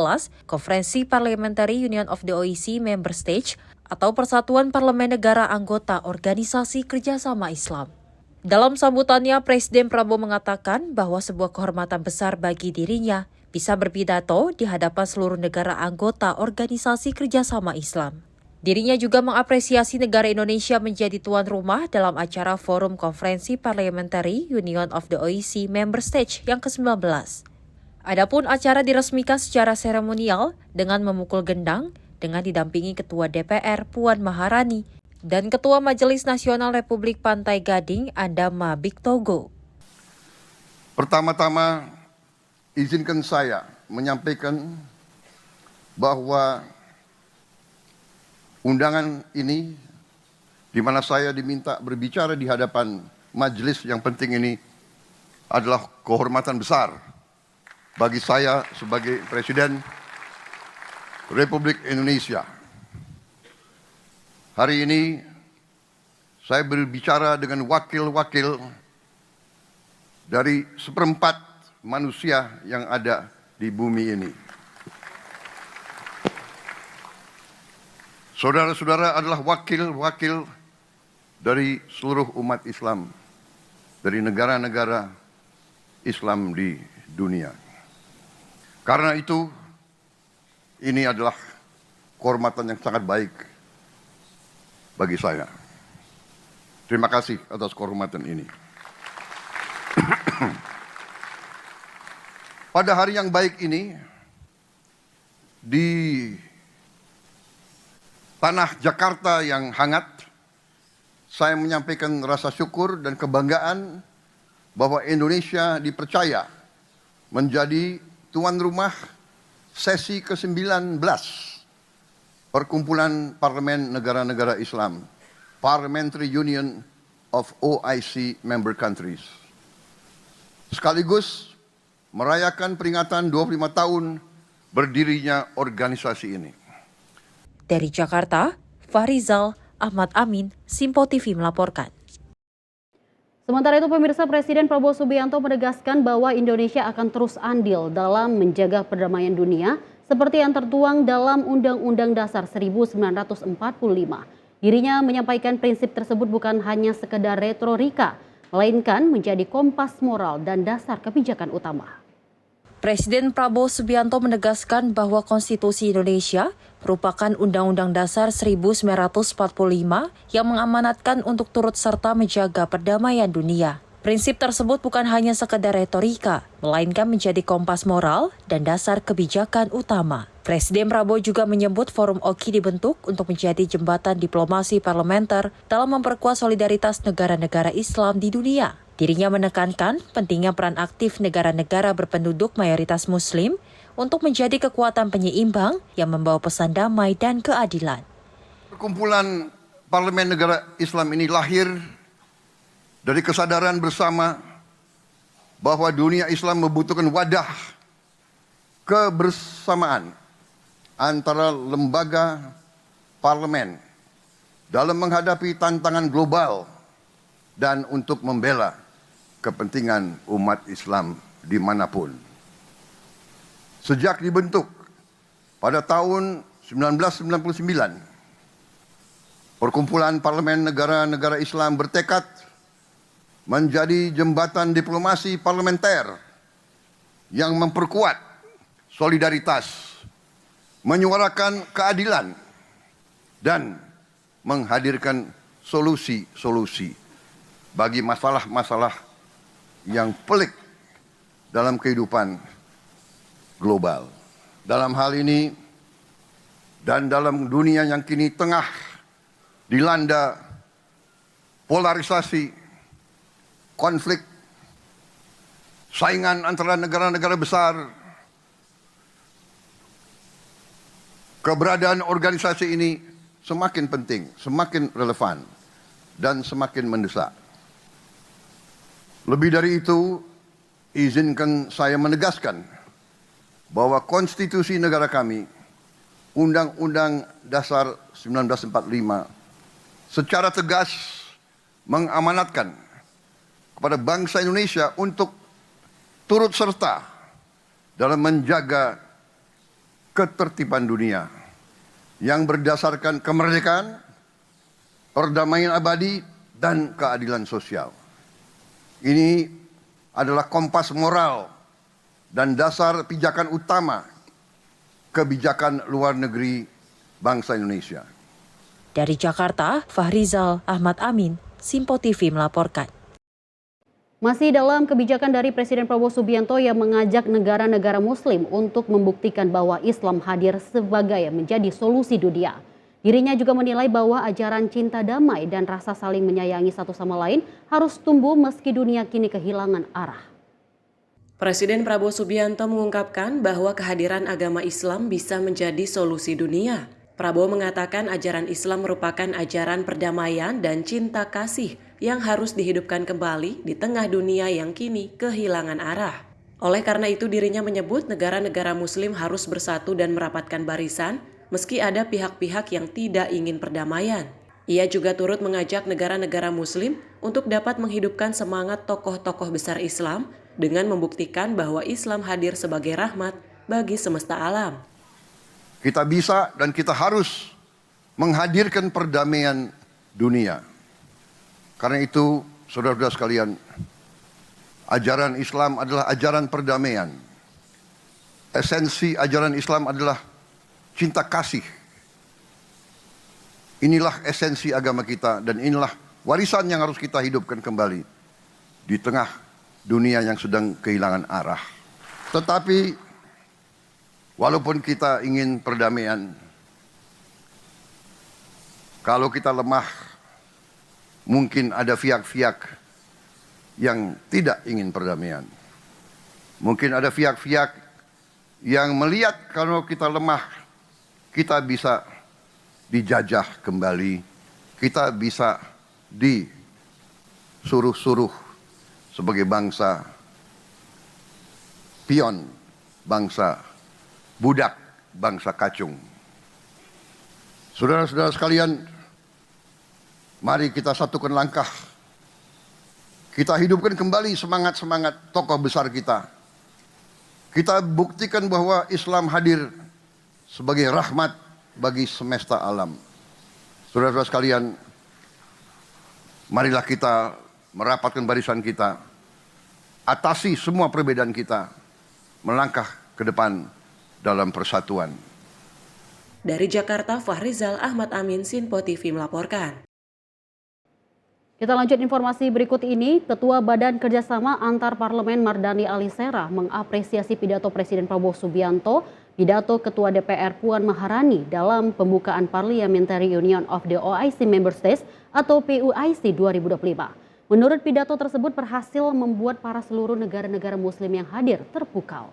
Konferensi Parliamentary Union of the OIC Member States atau Persatuan Parlemen Negara Anggota Organisasi Kerjasama Islam. Dalam sambutannya, Presiden Prabowo mengatakan bahwa sebuah kehormatan besar bagi dirinya bisa berpidato di hadapan seluruh negara anggota Organisasi Kerjasama Islam. Dirinya juga mengapresiasi negara Indonesia menjadi tuan rumah dalam acara Forum Konferensi Parliamentary Union of the OIC Member States yang ke-19. Adapun acara diresmikan secara seremonial dengan memukul gendang dengan didampingi Ketua DPR Puan Maharani dan Ketua Majelis Nasional Republik Pantai Gading Adama Bigtogo. Pertama-tama, izinkan saya menyampaikan bahwa undangan ini, di mana saya diminta berbicara di hadapan majelis yang penting ini, adalah kehormatan besar bagi saya sebagai Presiden Republik Indonesia. Hari ini saya berbicara dengan wakil-wakil dari 1/4 manusia yang ada di bumi ini. Saudara-saudara adalah wakil-wakil dari seluruh umat Islam, dari negara-negara Islam di dunia. Karena itu, ini adalah kehormatan yang sangat baik bagi saya. Terima kasih atas kehormatan ini. pada hari yang baik ini, di tanah Jakarta yang hangat, saya menyampaikan rasa syukur dan kebanggaan bahwa Indonesia dipercaya menjadi tuan rumah sesi ke-19 Perkumpulan Parlemen Negara-Negara Islam, Parliamentary Union of OIC Member Countries. Sekaligus merayakan peringatan 25 tahun berdirinya organisasi ini. Dari Jakarta, Fahrizal Ahmad Amin, Simpo TV melaporkan. Sementara itu pemirsa, Presiden Prabowo Subianto menegaskan bahwa Indonesia akan terus andil dalam menjaga perdamaian dunia seperti yang tertuang dalam Undang-Undang Dasar 1945. Dirinya menyampaikan prinsip tersebut bukan hanya sekedar retorika, melainkan menjadi kompas moral dan dasar kebijakan utama. Presiden Prabowo Subianto menegaskan bahwa Konstitusi Indonesia merupakan Undang-Undang Dasar 1945 yang mengamanatkan untuk turut serta menjaga perdamaian dunia. Prinsip tersebut bukan hanya sekedar retorika, melainkan menjadi kompas moral dan dasar kebijakan utama. Presiden Prabowo juga menyebut Forum Oki dibentuk untuk menjadi jembatan diplomasi parlementer dalam memperkuat solidaritas negara-negara Islam di dunia. Dirinya menekankan pentingnya peran aktif negara-negara berpenduduk mayoritas Muslim untuk menjadi kekuatan penyeimbang yang membawa pesan damai dan keadilan. Perkumpulan Parlemen Negara Islam ini lahir dari kesadaran bersama bahwa dunia Islam membutuhkan wadah kebersamaan antara lembaga parlemen dalam menghadapi tantangan global dan untuk membela kepentingan umat Islam dimanapun. Sejak dibentuk pada tahun 1999, Perkumpulan Parlemen Negara-Negara Islam bertekad menjadi jembatan diplomasi parlementer yang memperkuat solidaritas, menyuarakan keadilan, dan menghadirkan solusi-solusi bagi masalah-masalah yang pelik dalam kehidupan global. Dalam hal ini dan dalam dunia yang kini tengah dilanda polarisasi, konflik, saingan antara negara-negara besar, keberadaan organisasi ini semakin penting, semakin relevan, dan semakin mendesak. Lebih dari itu, izinkan saya menegaskan bahwa konstitusi negara kami, Undang-Undang Dasar 1945, secara tegas mengamanatkan kepada bangsa Indonesia untuk turut serta dalam menjaga ketertiban dunia yang berdasarkan kemerdekaan, perdamaian abadi, dan keadilan sosial. Ini adalah kompas moral dan dasar pijakan utama kebijakan luar negeri bangsa Indonesia. Dari Jakarta, Fahrizal Ahmad Amin, Simpo TV melaporkan. Masih dalam kebijakan dari Presiden Prabowo Subianto yang mengajak negara-negara Muslim untuk membuktikan bahwa Islam hadir sebagai menjadi solusi dunia. Dirinya juga menilai bahwa ajaran cinta damai dan rasa saling menyayangi satu sama lain harus tumbuh meski dunia kini kehilangan arah. Presiden Prabowo Subianto mengungkapkan bahwa kehadiran agama Islam bisa menjadi solusi dunia. Prabowo mengatakan ajaran Islam merupakan ajaran perdamaian dan cinta kasih yang harus dihidupkan kembali di tengah dunia yang kini kehilangan arah. Oleh karena itu dirinya menyebut negara-negara Muslim harus bersatu dan merapatkan barisan meski ada pihak-pihak yang tidak ingin perdamaian. Ia juga turut mengajak negara-negara Muslim untuk dapat menghidupkan semangat tokoh-tokoh besar Islam dengan membuktikan bahwa Islam hadir sebagai rahmat bagi semesta alam. Kita bisa dan kita harus menghadirkan perdamaian dunia. Karena itu, saudara-saudara sekalian, ajaran Islam adalah ajaran perdamaian. Esensi ajaran Islam adalah cinta kasih. Inilah esensi agama kita dan inilah warisan yang harus kita hidupkan kembali di tengah dunia yang sedang kehilangan arah. Tetapi walaupun kita ingin perdamaian, kalau kita lemah, mungkin ada pihak-pihak yang tidak ingin perdamaian. Mungkin ada pihak-pihak yang melihat kalau kita lemah, kita bisa dijajah kembali, kita bisa disuruh-suruh sebagai bangsa pion, bangsa budak, bangsa kacung. Saudara-saudara sekalian, mari kita satukan langkah. Kita hidupkan kembali semangat-semangat tokoh besar kita. Kita buktikan bahwa Islam hadir sebagai rahmat bagi semesta alam. Saudara-saudara sekalian, marilah kita merapatkan barisan kita, atasi semua perbedaan kita, melangkah ke depan dalam persatuan. Dari Jakarta, Fahrizal Ahmad Amin, Sinpo TV melaporkan. Kita lanjut informasi berikut ini. Ketua Badan Kerjasama Antar Parlemen Mardani Alisera mengapresiasi pidato Presiden Prabowo Subianto, pidato Ketua DPR Puan Maharani dalam pembukaan Parliamentary Union of the OIC Member States atau PUIC 2025. Menurut pidato tersebut berhasil membuat para seluruh negara-negara Muslim yang hadir terpukau.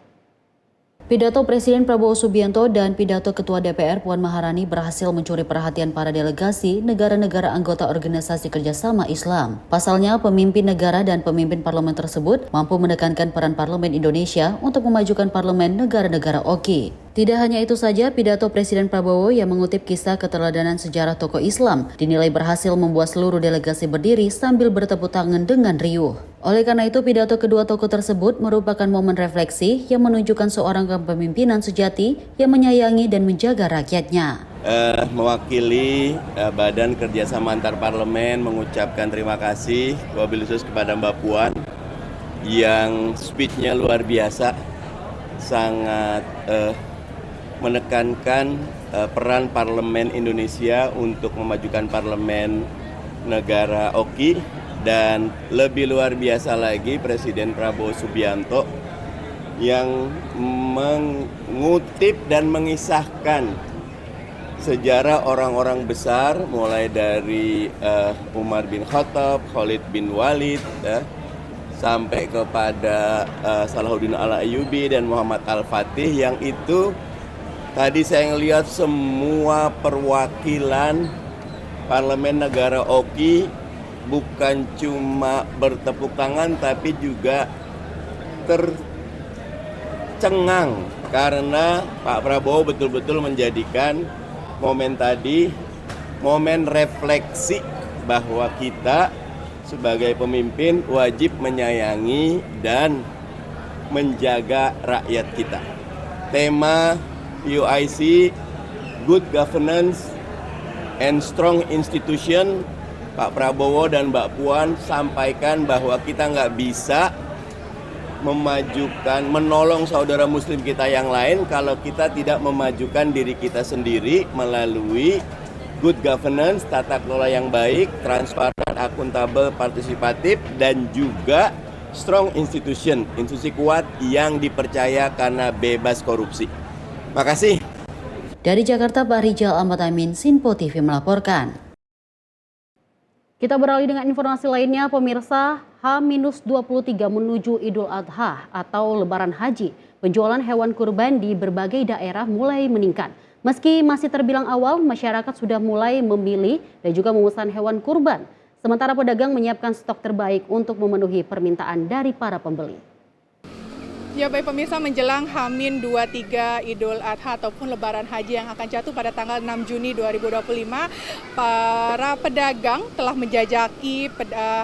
Pidato Presiden Prabowo Subianto dan pidato Ketua DPR Puan Maharani berhasil mencuri perhatian para delegasi negara-negara anggota Organisasi Kerjasama Islam. Pasalnya, pemimpin negara dan pemimpin parlemen tersebut mampu menekankan peran parlemen Indonesia untuk memajukan parlemen negara-negara OKI. Tidak hanya itu saja, pidato Presiden Prabowo yang mengutip kisah keteladanan sejarah tokoh Islam dinilai berhasil membuat seluruh delegasi berdiri sambil bertepuk tangan dengan riuh. Oleh karena itu, pidato kedua tokoh tersebut merupakan momen refleksi yang menunjukkan seorang kepemimpinan sejati yang menyayangi dan menjaga rakyatnya. Mewakili Badan Kerjasama Antar Parlemen mengucapkan terima kasih wabil khusus kepada Mbak Puan yang speech-nya luar biasa, sangat menekankan peran parlemen Indonesia untuk memajukan parlemen negara OKI, dan lebih luar biasa lagi Presiden Prabowo Subianto yang mengutip dan mengisahkan sejarah orang-orang besar mulai dari Umar bin Khattab, Khalid bin Walid, sampai kepada Salahuddin Al-Ayyubi dan Muhammad Al-Fatih, yang itu tadi saya ngelihat semua perwakilan parlemen negara OKI bukan cuma bertepuk tangan tapi juga tercengang karena Pak Prabowo betul-betul menjadikan momen tadi momen refleksi bahwa kita sebagai pemimpin wajib menyayangi dan menjaga rakyat kita. Tema PUIC, Good Governance and Strong Institution. Pak Prabowo dan Mbak Puan sampaikan bahwa kita nggak bisa menolong saudara muslim kita yang lain kalau kita tidak memajukan diri kita sendiri melalui good governance, tata kelola yang baik, transparan, akuntabel, partisipatif, dan juga strong institution, institusi kuat yang dipercaya karena bebas korupsi. Makasih. Dari Jakarta, Pak Rijal Ahmad Amin, Sinpo TV melaporkan. Kita beralih dengan informasi lainnya, pemirsa. H-23 menuju Idul Adha atau Lebaran Haji. Penjualan hewan kurban di berbagai daerah mulai meningkat. Meski masih terbilang awal, masyarakat sudah mulai memilih dan juga memesan hewan kurban. Sementara pedagang menyiapkan stok terbaik untuk memenuhi permintaan dari para pembeli. Ya baik pemirsa, menjelang H-23 Idul Adha ataupun Lebaran Haji yang akan jatuh pada tanggal 6 Juni 2025, para pedagang telah menjajaki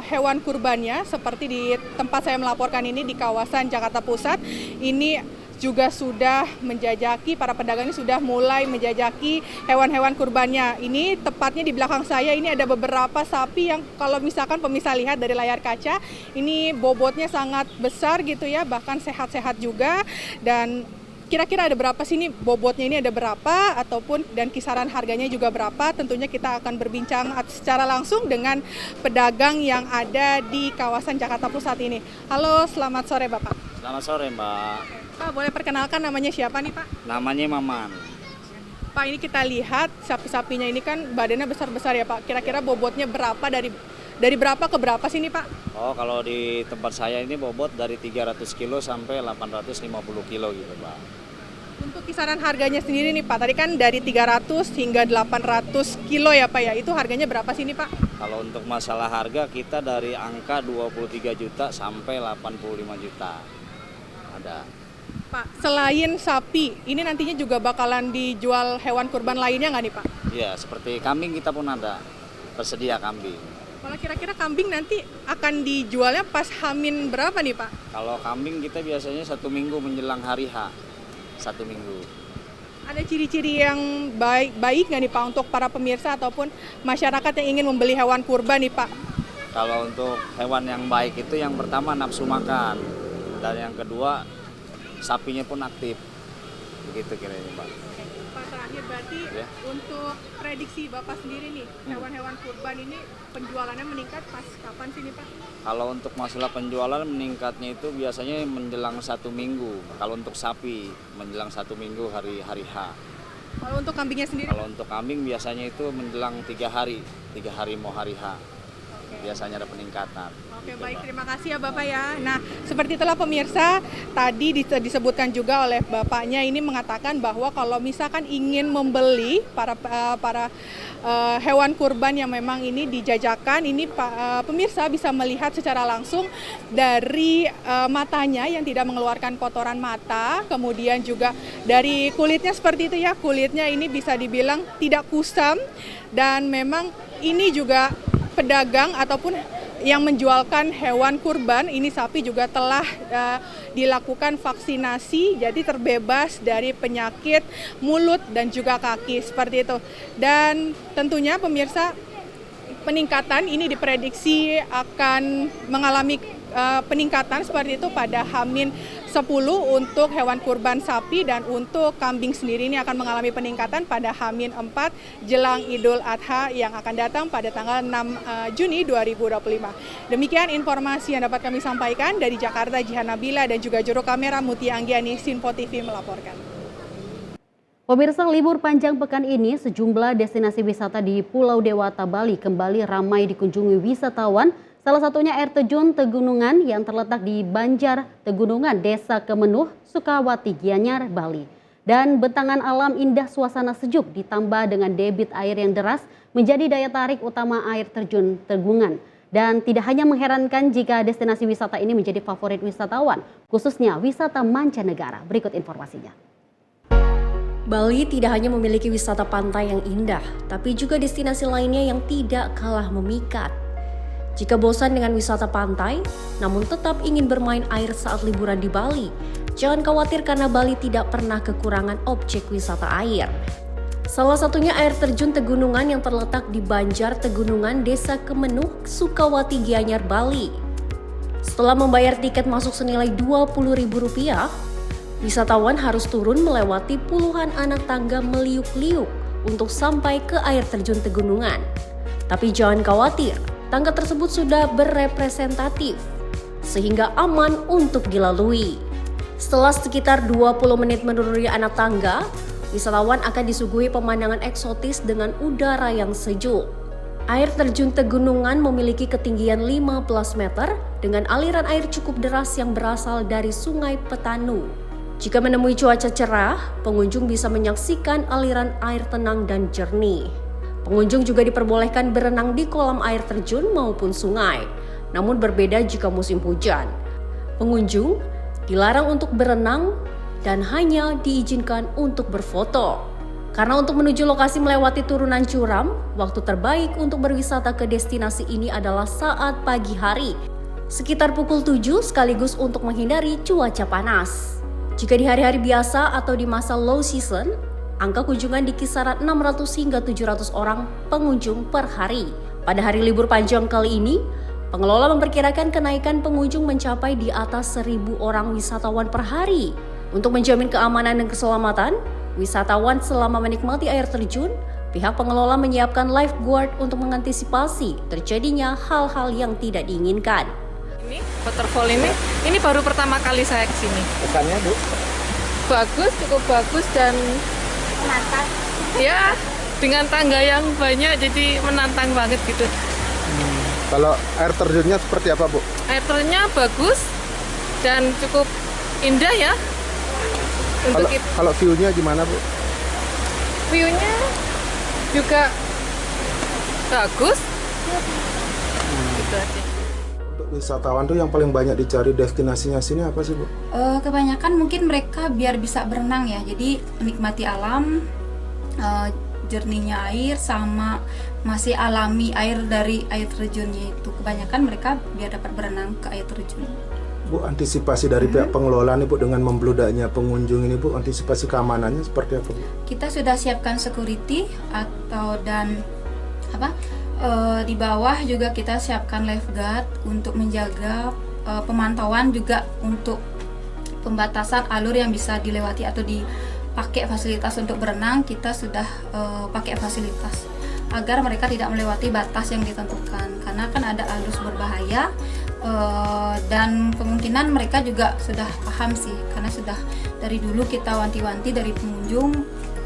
hewan kurbannya seperti di tempat saya melaporkan ini di kawasan Jakarta Pusat. Ini juga sudah menjajaki, para pedagang ini sudah mulai menjajaki hewan-hewan kurbannya. Ini tepatnya di belakang saya ini ada beberapa sapi yang kalau misalkan pemirsa lihat dari layar kaca, ini bobotnya sangat besar gitu ya, bahkan sehat-sehat juga. Dan kira-kira ada berapa sih ini bobotnya, ini ada berapa ataupun dan kisaran harganya juga berapa? Tentunya kita akan berbincang secara langsung dengan pedagang yang ada di kawasan Jakarta Pusat ini. Halo, selamat sore Bapak. Selamat sore Mbak. Pak, boleh perkenalkan namanya siapa nih Pak? Namanya Maman. Pak, ini kita lihat sapi-sapinya ini kan badannya besar-besar ya Pak. Kira-kira bobotnya berapa dari berapa ke berapa sih nih Pak? Oh, kalau di tempat saya ini bobot dari 300 kilo sampai 850 kilo gitu Pak. Untuk kisaran harganya sendiri nih Pak, tadi kan dari 300 hingga 800 kilo ya Pak ya, itu harganya berapa sih nih Pak? Kalau untuk masalah harga kita dari angka 23 juta sampai 85 juta ada. Pak, selain sapi, ini nantinya juga bakalan dijual hewan kurban lainnya nggak nih Pak? Iya, seperti kambing kita pun ada, tersedia kambing. Kalau kira-kira kambing nanti akan dijualnya pas Hamin berapa nih Pak? Kalau kambing kita biasanya 1 minggu menjelang hari H, 1 minggu. Ada ciri-ciri yang baik nggak nih Pak untuk para pemirsa ataupun masyarakat yang ingin membeli hewan kurban nih Pak? Kalau untuk hewan yang baik itu yang pertama nafsu makan, dan yang kedua sapinya pun aktif, begitu kira-kira Pak. Pak, terakhir berarti Ya. untuk prediksi Bapak sendiri nih, hewan-hewan kurban ini penjualannya meningkat pas kapan sih nih Pak? Kalau untuk masalah penjualan meningkatnya itu biasanya menjelang 1 minggu. Kalau untuk sapi menjelang 1 minggu hari H. Kalau untuk kambingnya sendiri? Kalau untuk kambing biasanya itu menjelang 3 hari mau hari H. Biasanya ada peningkatan. Oke, baik, terima kasih ya Bapak ya. Nah, seperti itulah pemirsa, tadi disebutkan juga oleh Bapaknya ini mengatakan bahwa kalau misalkan ingin membeli para hewan kurban yang memang ini dijajakan, ini pemirsa bisa melihat secara langsung dari matanya yang tidak mengeluarkan kotoran mata, kemudian juga dari kulitnya seperti itu ya, kulitnya ini bisa dibilang tidak kusam, dan memang ini juga pedagang ataupun yang menjualkan hewan kurban ini sapi juga telah dilakukan vaksinasi, jadi terbebas dari penyakit mulut dan juga kaki seperti itu. Dan tentunya pemirsa, peningkatan ini diprediksi akan mengalami peningkatan seperti itu pada Hamin 10 untuk hewan kurban sapi, dan untuk kambing sendiri ini akan mengalami peningkatan pada Hamin 4 jelang Idul Adha yang akan datang pada tanggal 6 Juni 2025. Demikian informasi yang dapat kami sampaikan dari Jakarta. Jihan Nabila dan juga juru kamera Mutia Anggiani, Sinpo TV melaporkan. Pemirsa, libur panjang pekan ini sejumlah destinasi wisata di Pulau Dewata, Bali kembali ramai dikunjungi wisatawan. Salah satunya air terjun Tegunungan yang terletak di Banjar Tegunungan, Desa Kemenuh, Sukawati, Gianyar, Bali. Dan bentangan alam indah, suasana sejuk ditambah dengan debit air yang deras menjadi daya tarik utama air terjun Tegunungan. Dan tidak hanya mengherankan jika destinasi wisata ini menjadi favorit wisatawan, khususnya wisata mancanegara. Berikut informasinya. Bali tidak hanya memiliki wisata pantai yang indah, tapi juga destinasi lainnya yang tidak kalah memikat. Jika bosan dengan wisata pantai, namun tetap ingin bermain air saat liburan di Bali, jangan khawatir karena Bali tidak pernah kekurangan objek wisata air. Salah satunya air terjun Tegunungan yang terletak di Banjar Tegunungan, Desa Kemenuh, Sukawati, Gianyar, Bali. Setelah membayar tiket masuk senilai Rp20.000, wisatawan harus turun melewati puluhan anak tangga meliuk-liuk untuk sampai ke air terjun Tegunungan. Tapi jangan khawatir, tangga tersebut sudah berrepresentatif, sehingga aman untuk dilalui. Setelah sekitar 20 menit menuruni anak tangga, wisatawan akan disuguhi pemandangan eksotis dengan udara yang sejuk. Air terjun Tegunungan memiliki ketinggian 15 meter dengan aliran air cukup deras yang berasal dari Sungai Petanu. Jika menemui cuaca cerah, pengunjung bisa menyaksikan aliran air tenang dan jernih. Pengunjung juga diperbolehkan berenang di kolam air terjun maupun sungai, namun berbeda jika musim hujan. Pengunjung dilarang untuk berenang dan hanya diizinkan untuk berfoto. Karena untuk menuju lokasi melewati turunan curam, waktu terbaik untuk berwisata ke destinasi ini adalah saat pagi hari, sekitar pukul 7 sekaligus untuk menghindari cuaca panas. Jika di hari-hari biasa atau di masa low season, angka kunjungan di kisaran 600 hingga 700 orang pengunjung per hari. Pada hari libur panjang kali ini, pengelola memperkirakan kenaikan pengunjung mencapai di atas 1.000 orang wisatawan per hari. Untuk menjamin keamanan dan keselamatan wisatawan selama menikmati air terjun, pihak pengelola menyiapkan lifeguard untuk mengantisipasi terjadinya hal-hal yang tidak diinginkan. Ini waterfall ini baru pertama kali saya kesini. Kesannya Bu? cukup bagus dan menantang. Ya, dengan tangga yang banyak jadi menantang banget gitu. Kalau air terjunnya seperti apa, Bu? Air terjunnya bagus dan cukup indah ya. Kalau view-nya gimana, Bu? View-nya juga bagus. Gitu aja. Untuk wisatawan tuh yang paling banyak dicari destinasinya sini apa sih, Bu? Kebanyakan mungkin mereka biar bisa berenang ya, jadi menikmati alam, jernihnya air, sama masih alami air dari air terjunnya itu. Kebanyakan mereka biar dapat berenang ke air terjun. Bu, antisipasi dari pihak pengelola nih, Bu, dengan membludaknya pengunjung ini, Bu, antisipasi keamanannya seperti apa, Bu? Kita sudah siapkan security di bawah juga kita siapkan lifeguard untuk menjaga pemantauan juga untuk pembatasan alur yang bisa dilewati atau dipakai fasilitas untuk berenang. Kita sudah pakai fasilitas agar mereka tidak melewati batas yang ditentukan, karena kan ada arus berbahaya. Dan kemungkinan mereka juga sudah paham sih, karena sudah dari dulu kita wanti-wanti dari pengunjung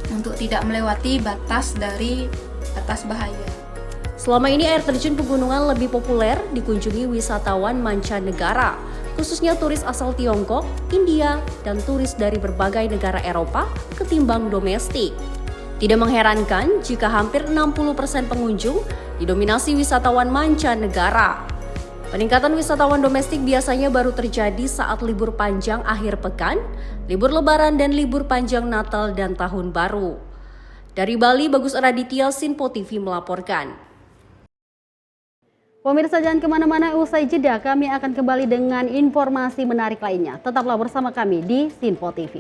untuk tidak melewati batas bahaya. Selama ini air terjun pegunungan lebih populer dikunjungi wisatawan mancanegara, khususnya turis asal Tiongkok, India, dan turis dari berbagai negara Eropa ketimbang domestik. Tidak mengherankan jika hampir 60% pengunjung didominasi wisatawan mancanegara. Peningkatan wisatawan domestik biasanya baru terjadi saat libur panjang akhir pekan, libur lebaran, dan libur panjang Natal dan Tahun Baru. Dari Bali, Bagus Raditya, Sinpo TV melaporkan. Pemirsa, jangan kemana-mana, usai jeda kami akan kembali dengan informasi menarik lainnya. Tetaplah bersama kami di Sinpo TV.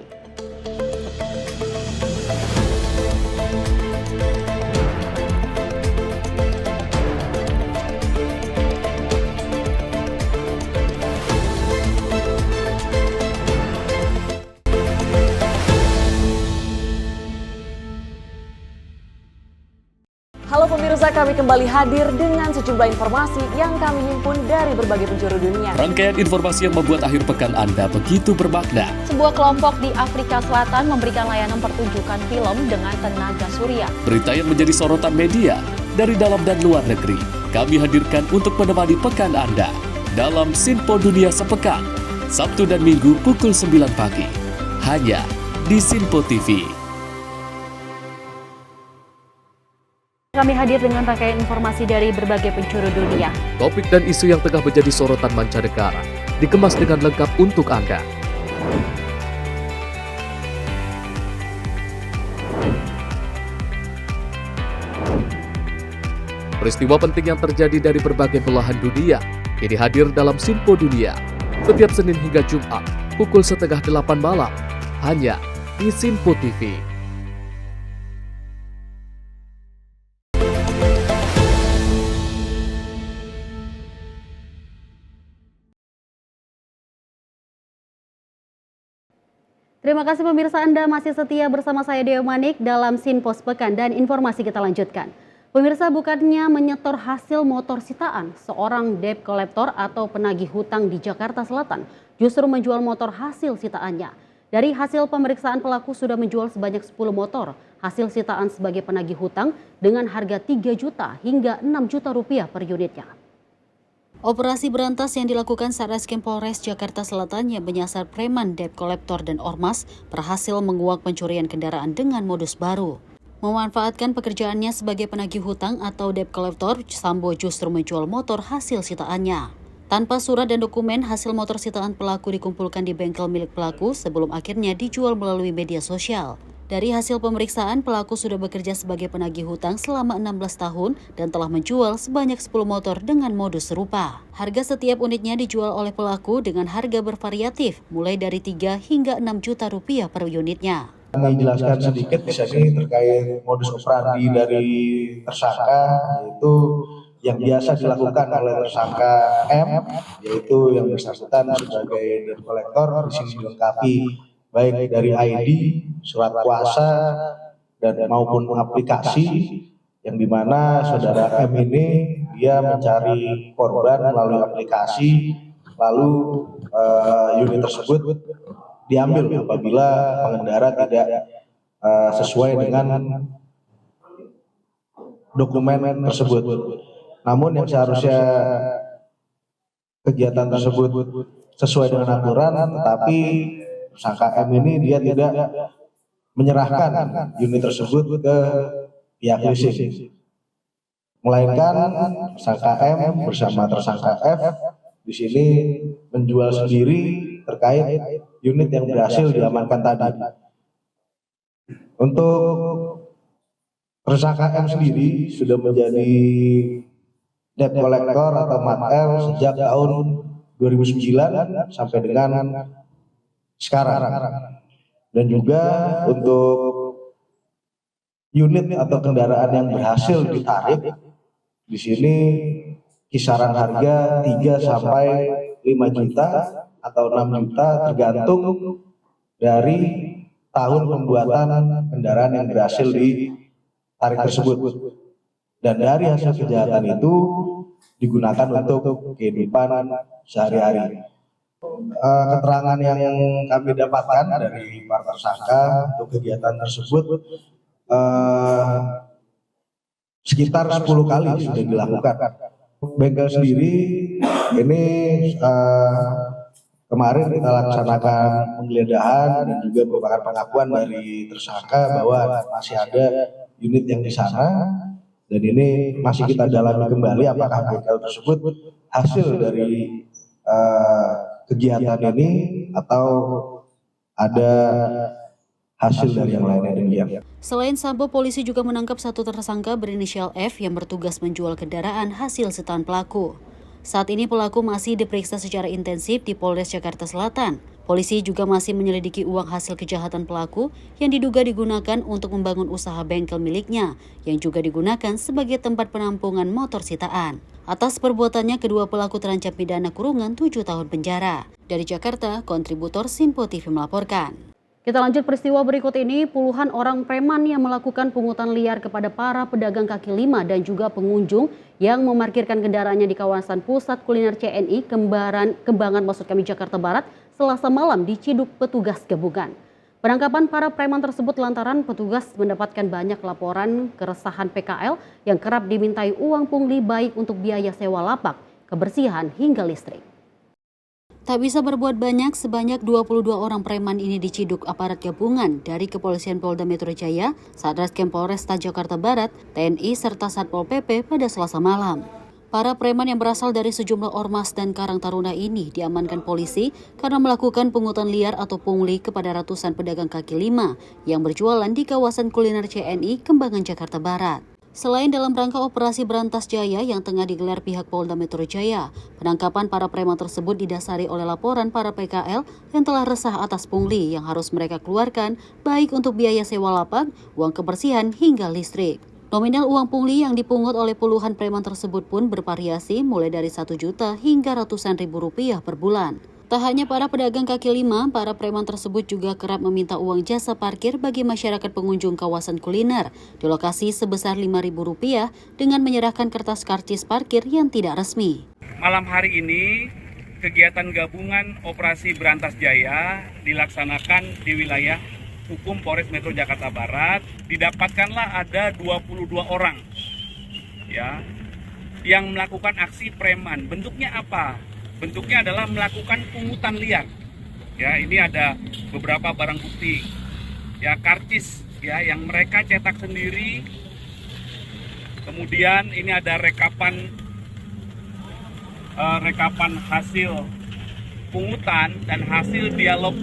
Halo pemirsa, kami kembali hadir dengan sejumlah informasi yang kami himpun dari berbagai penjuru dunia. Rangkaian informasi yang membuat akhir pekan Anda begitu bermakna. Sebuah kelompok di Afrika Selatan memberikan layanan pertunjukan film dengan tenaga surya. Berita yang menjadi sorotan media dari dalam dan luar negeri, kami hadirkan untuk menemani pekan Anda dalam Sinpo Dunia Sepekan, Sabtu dan Minggu pukul 9 pagi, hanya di Sinpo TV. Kami hadir dengan rangkaian informasi dari berbagai penjuru dunia. Topik dan isu yang tengah menjadi sorotan mancanegara dikemas dengan lengkap untuk Anda. Peristiwa penting yang terjadi dari berbagai belahan dunia kini hadir dalam Sinpo Dunia setiap Senin hingga Jumat pukul 7:30 malam hanya di Sinpo TV. Terima kasih pemirsa, Anda masih setia bersama saya Deo Manik dalam Sinpo Sepekan, dan informasi kita lanjutkan. Pemirsa, bukannya menyetor hasil motor sitaan, seorang debt collector atau penagih hutang di Jakarta Selatan justru menjual motor hasil sitaannya. Dari hasil pemeriksaan, pelaku sudah menjual sebanyak 10 motor hasil sitaan sebagai penagih hutang dengan harga 3 juta hingga 6 juta rupiah per unitnya. Operasi berantas yang dilakukan Satreskrim Polres Jakarta Selatan yang menyasar preman, debt collector, dan ormas berhasil menguak pencurian kendaraan dengan modus baru. Memanfaatkan pekerjaannya sebagai penagih hutang atau debt collector, Sambo justru menjual motor hasil sitaannya. Tanpa surat dan dokumen, hasil motor sitaan pelaku dikumpulkan di bengkel milik pelaku sebelum akhirnya dijual melalui media sosial. Dari hasil pemeriksaan, pelaku sudah bekerja sebagai penagih hutang selama 16 tahun dan telah menjual sebanyak 10 motor dengan modus serupa. Harga setiap unitnya dijual oleh pelaku dengan harga bervariatif, mulai dari 3 hingga 6 juta rupiah per unitnya. Kami jelaskan sedikit di sini terkait modus operandi dari tersangka, yaitu yang biasa dilakukan oleh tersangka M, yaitu yang bersangkutan sebagai debt collector, di sini dilengkapi baik dari ID, surat kuasa, dan maupun aplikasi, yang dimana saudara M ini dia mencari korban melalui aplikasi, lalu unit tersebut diambil apabila pengendara tidak sesuai dengan dokumen tersebut. Namun yang seharusnya kegiatan tersebut sesuai dengan aturan, tetapi tersangka M ini dia tidak menyerahkan unit tersebut ke pihak leasing, melainkan tersangka M bersama tersangka F di sini menjual sendiri terkait unit yang berhasil diamankan tadi. Untuk tersangka M sendiri sudah menjadi debt collector atau MATL sejak tahun 2009 sampai dengan sekarang. Dan juga untuk unit atau kendaraan yang berhasil ditarik di sini kisaran harga 3 sampai 5 juta atau 6 juta tergantung dari tahun pembuatan kendaraan yang berhasil ditarik tersebut. Dan dari hasil kejahatan itu digunakan untuk kehidupan sehari-hari. Keterangan yang kami dapatkan dari para tersangka untuk kegiatan tersebut sekitar 10 kali sudah dilakukan. Bengkel sendiri ini kemarin kita laksanakan penggeledahan dan juga merupakan pengakuan dari tersangka bahwa masih ada unit yang di sana, dan ini masih kita dalami kembali apakah bengkel tersebut hasil dari kegiatan ini atau ada hasil dari yang lainnya demikian. Selain Sambo, polisi juga menangkap satu tersangka berinisial F yang bertugas menjual kendaraan hasil setaan pelaku. Saat ini pelaku masih diperiksa secara intensif di Polres Jakarta Selatan. Polisi juga masih menyelidiki uang hasil kejahatan pelaku yang diduga digunakan untuk membangun usaha bengkel miliknya, yang juga digunakan sebagai tempat penampungan motor sitaan. Atas perbuatannya, kedua pelaku terancam pidana kurungan 7 tahun penjara. Dari Jakarta, kontributor Sinpo TV melaporkan. Kita lanjut peristiwa berikut ini. Puluhan orang preman yang melakukan pungutan liar kepada para pedagang kaki lima dan juga pengunjung yang memarkirkan kendaraannya di kawasan Pusat Kuliner CNI Kembangan Jakarta Barat Selasa malam diciduk petugas gabungan. Penangkapan para preman tersebut lantaran petugas mendapatkan banyak laporan keresahan PKL yang kerap dimintai uang pungli baik untuk biaya sewa lapak, kebersihan hingga listrik. Tak bisa berbuat banyak, sebanyak 22 orang preman ini diciduk aparat gabungan dari Kepolisian Polda Metro Jaya, Satreskrim Polresta Jakarta Barat, TNI, serta Satpol PP pada Selasa malam. Para preman yang berasal dari sejumlah ormas dan Karang Taruna ini diamankan polisi karena melakukan pungutan liar atau pungli kepada ratusan pedagang kaki lima yang berjualan di kawasan kuliner CNI Kembangan Jakarta Barat. Selain dalam rangka operasi Berantas Jaya yang tengah digelar pihak Polda Metro Jaya, penangkapan para preman tersebut didasari oleh laporan para PKL yang telah resah atas pungli yang harus mereka keluarkan baik untuk biaya sewa lapak, uang kebersihan hingga listrik. Nominal uang pungli yang dipungut oleh puluhan preman tersebut pun bervariasi mulai dari 1 juta hingga ratusan ribu rupiah per bulan. Tak hanya para pedagang kaki lima, para preman tersebut juga kerap meminta uang jasa parkir bagi masyarakat pengunjung kawasan kuliner di lokasi sebesar Rp5.000 dengan menyerahkan kertas karcis parkir yang tidak resmi. Malam hari ini, kegiatan gabungan Operasi Berantas Jaya dilaksanakan di wilayah hukum Polres Metro Jakarta Barat. Didapatkanlah ada 22 orang ya yang melakukan aksi preman. Bentuknya apa? Bentuknya adalah melakukan pungutan liar. Ya, ini ada beberapa barang bukti. Ya, karcis ya yang mereka cetak sendiri. Kemudian ini ada rekapan hasil pungutan dan hasil dialog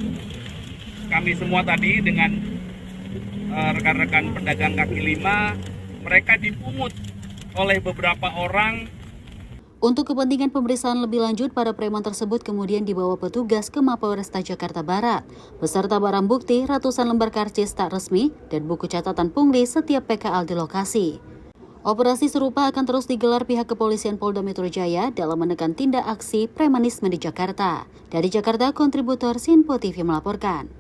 kami semua tadi dengan rekan-rekan pedagang kaki lima. Mereka dipungut oleh beberapa orang. Untuk kepentingan pemeriksaan lebih lanjut, para preman tersebut kemudian dibawa petugas ke Mapolresta Jakarta Barat, beserta barang bukti ratusan lembar karcis tak resmi dan buku catatan pungli setiap PKL di lokasi. Operasi serupa akan terus digelar pihak Kepolisian Polda Metro Jaya dalam menekan tindak aksi premanisme di Jakarta. Dari Jakarta, kontributor Sinpo TV melaporkan.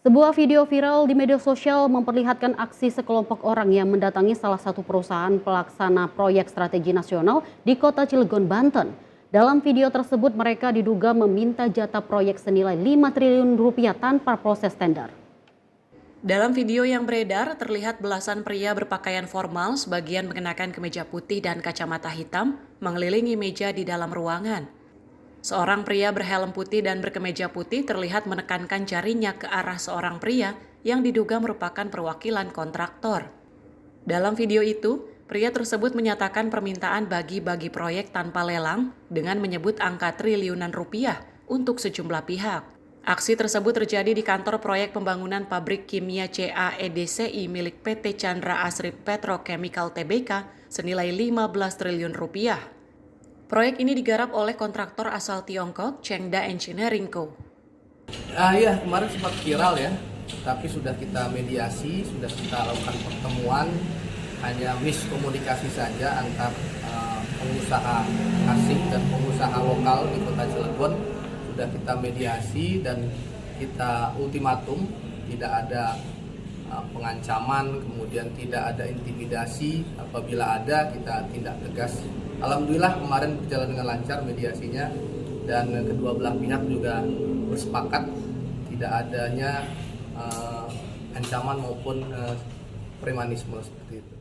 Sebuah video viral di media sosial memperlihatkan aksi sekelompok orang yang mendatangi salah satu perusahaan pelaksana proyek strategi nasional di Kota Cilegon, Banten. Dalam video tersebut mereka diduga meminta jatah proyek senilai 5 triliun rupiah tanpa proses tender. Dalam video yang beredar, terlihat belasan pria berpakaian formal, sebagian mengenakan kemeja putih dan kacamata hitam, mengelilingi meja di dalam ruangan. Seorang pria berhelm putih dan berkemeja putih terlihat menekankan jarinya ke arah seorang pria yang diduga merupakan perwakilan kontraktor. Dalam video itu, pria tersebut menyatakan permintaan bagi-bagi proyek tanpa lelang dengan menyebut angka triliunan rupiah untuk sejumlah pihak. Aksi tersebut terjadi di kantor proyek pembangunan pabrik kimia CAEDCI milik PT Chandra Asri Petrochemical Tbk senilai 15 triliun rupiah. Proyek ini digarap oleh kontraktor asal Tiongkok, Chengda Engineering Co. Iya, kemarin sempat viral ya, tapi sudah kita mediasi, sudah kita lakukan pertemuan, hanya miskomunikasi saja antar pengusaha asing dan pengusaha lokal di kota Cilegon. Sudah kita mediasi dan kita ultimatum, tidak ada pengancaman, kemudian tidak ada intimidasi. Apabila ada, kita tindak tegas. Alhamdulillah kemarin berjalan dengan lancar mediasinya, dan kedua belah pihak juga bersepakat tidak adanya ancaman maupun premanisme seperti itu.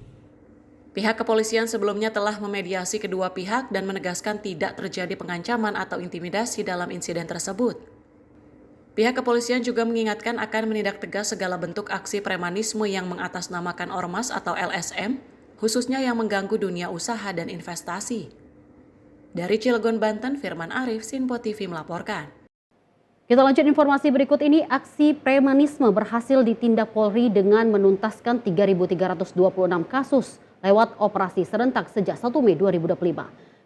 Pihak kepolisian sebelumnya telah memediasi kedua pihak dan menegaskan tidak terjadi pengancaman atau intimidasi dalam insiden tersebut. Pihak kepolisian juga mengingatkan akan menindak tegas segala bentuk aksi premanisme yang mengatasnamakan ormas atau LSM, khususnya yang mengganggu dunia usaha dan investasi. Dari Cilegon, Banten, Firman Arif, Sinpo TV melaporkan. Kita lanjut informasi berikut ini. Aksi premanisme berhasil ditindak Polri dengan menuntaskan 3.326 kasus lewat operasi serentak sejak 1 Mei 2025.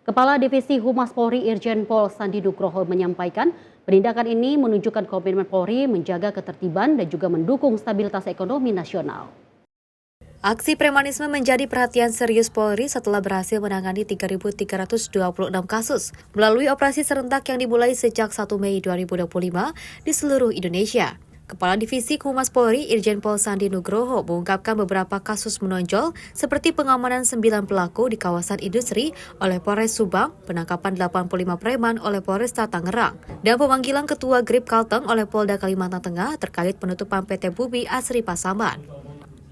Kepala Divisi Humas Polri Irjen Pol Sandi Nugroho menyampaikan penindakan ini menunjukkan komitmen Polri menjaga ketertiban dan juga mendukung stabilitas ekonomi nasional. Aksi premanisme menjadi perhatian serius Polri setelah berhasil menangani 3.326 kasus melalui operasi serentak yang dimulai sejak 1 Mei 2025 di seluruh Indonesia. Kepala Divisi Humas Polri Irjen Pol Sandi Nugroho mengungkapkan beberapa kasus menonjol seperti pengamanan 9 pelaku di kawasan industri oleh Polres Subang, penangkapan 85 preman oleh Polresta Tangerang, dan pemanggilan Ketua Grip Kalteng oleh Polda Kalimantan Tengah terkait penutupan PT Bumi Asri Pasaman.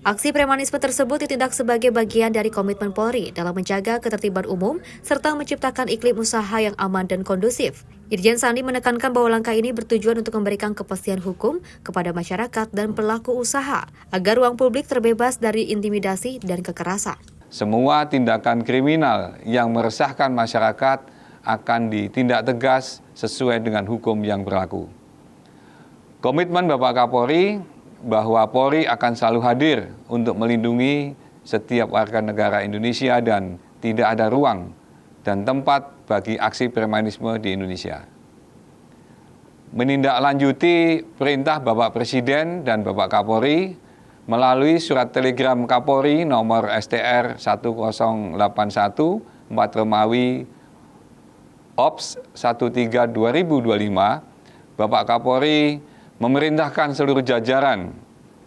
Aksi premanisme tersebut ditindak sebagai bagian dari komitmen Polri dalam menjaga ketertiban umum serta menciptakan iklim usaha yang aman dan kondusif. Irjen Sandi menekankan bahwa langkah ini bertujuan untuk memberikan kepastian hukum kepada masyarakat dan pelaku usaha agar ruang publik terbebas dari intimidasi dan kekerasan. Semua tindakan kriminal yang meresahkan masyarakat akan ditindak tegas sesuai dengan hukum yang berlaku. Komitmen Bapak Kapolri bahwa Polri akan selalu hadir untuk melindungi setiap warga negara Indonesia dan tidak ada ruang dan tempat bagi aksi premanisme di Indonesia. Menindaklanjuti perintah Bapak Presiden dan Bapak Kapolri melalui surat telegram Kapolri nomor STR 1081 4 Romawi Ops 13 2025, Bapak Kapolri memerintahkan seluruh jajaran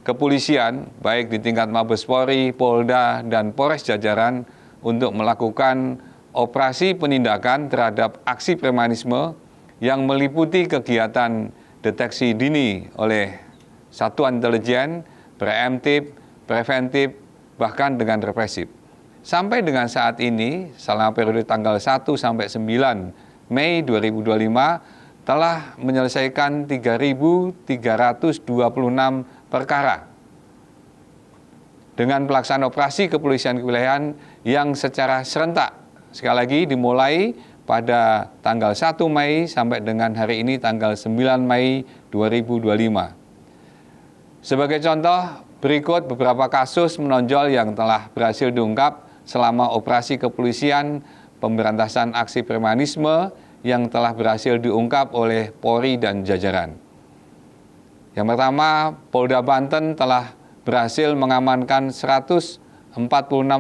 kepolisian, baik di tingkat Mabes Polri, Polda, dan Polres jajaran untuk melakukan operasi penindakan terhadap aksi premanisme yang meliputi kegiatan deteksi dini oleh satuan intelijen, preemptif, preventif, bahkan dengan represif. Sampai dengan saat ini, selama periode tanggal 1 sampai 9 Mei 2025, telah menyelesaikan 3.326 perkara dengan pelaksanaan operasi kepolisian kewilayahan yang secara serentak. Sekali lagi dimulai pada tanggal 1 Mei sampai dengan hari ini tanggal 9 Mei 2025. Sebagai contoh, berikut beberapa kasus menonjol yang telah berhasil diungkap selama operasi kepolisian pemberantasan aksi premanisme yang telah berhasil diungkap oleh Polri dan jajaran. Yang pertama, Polda Banten telah berhasil mengamankan 146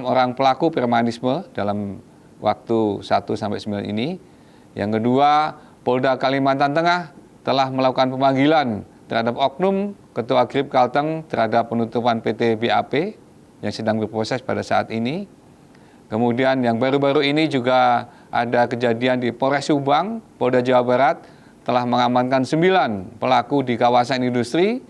orang pelaku premanisme dalam waktu 1-9 ini. Yang kedua, Polda Kalimantan Tengah telah melakukan pemanggilan terhadap oknum Ketua Grip Kalteng terhadap penutupan PT BAP yang sedang berproses pada saat ini. Kemudian yang baru-baru ini juga ada kejadian di Polres Subang, Polda Jawa Barat telah mengamankan 9 pelaku di kawasan industri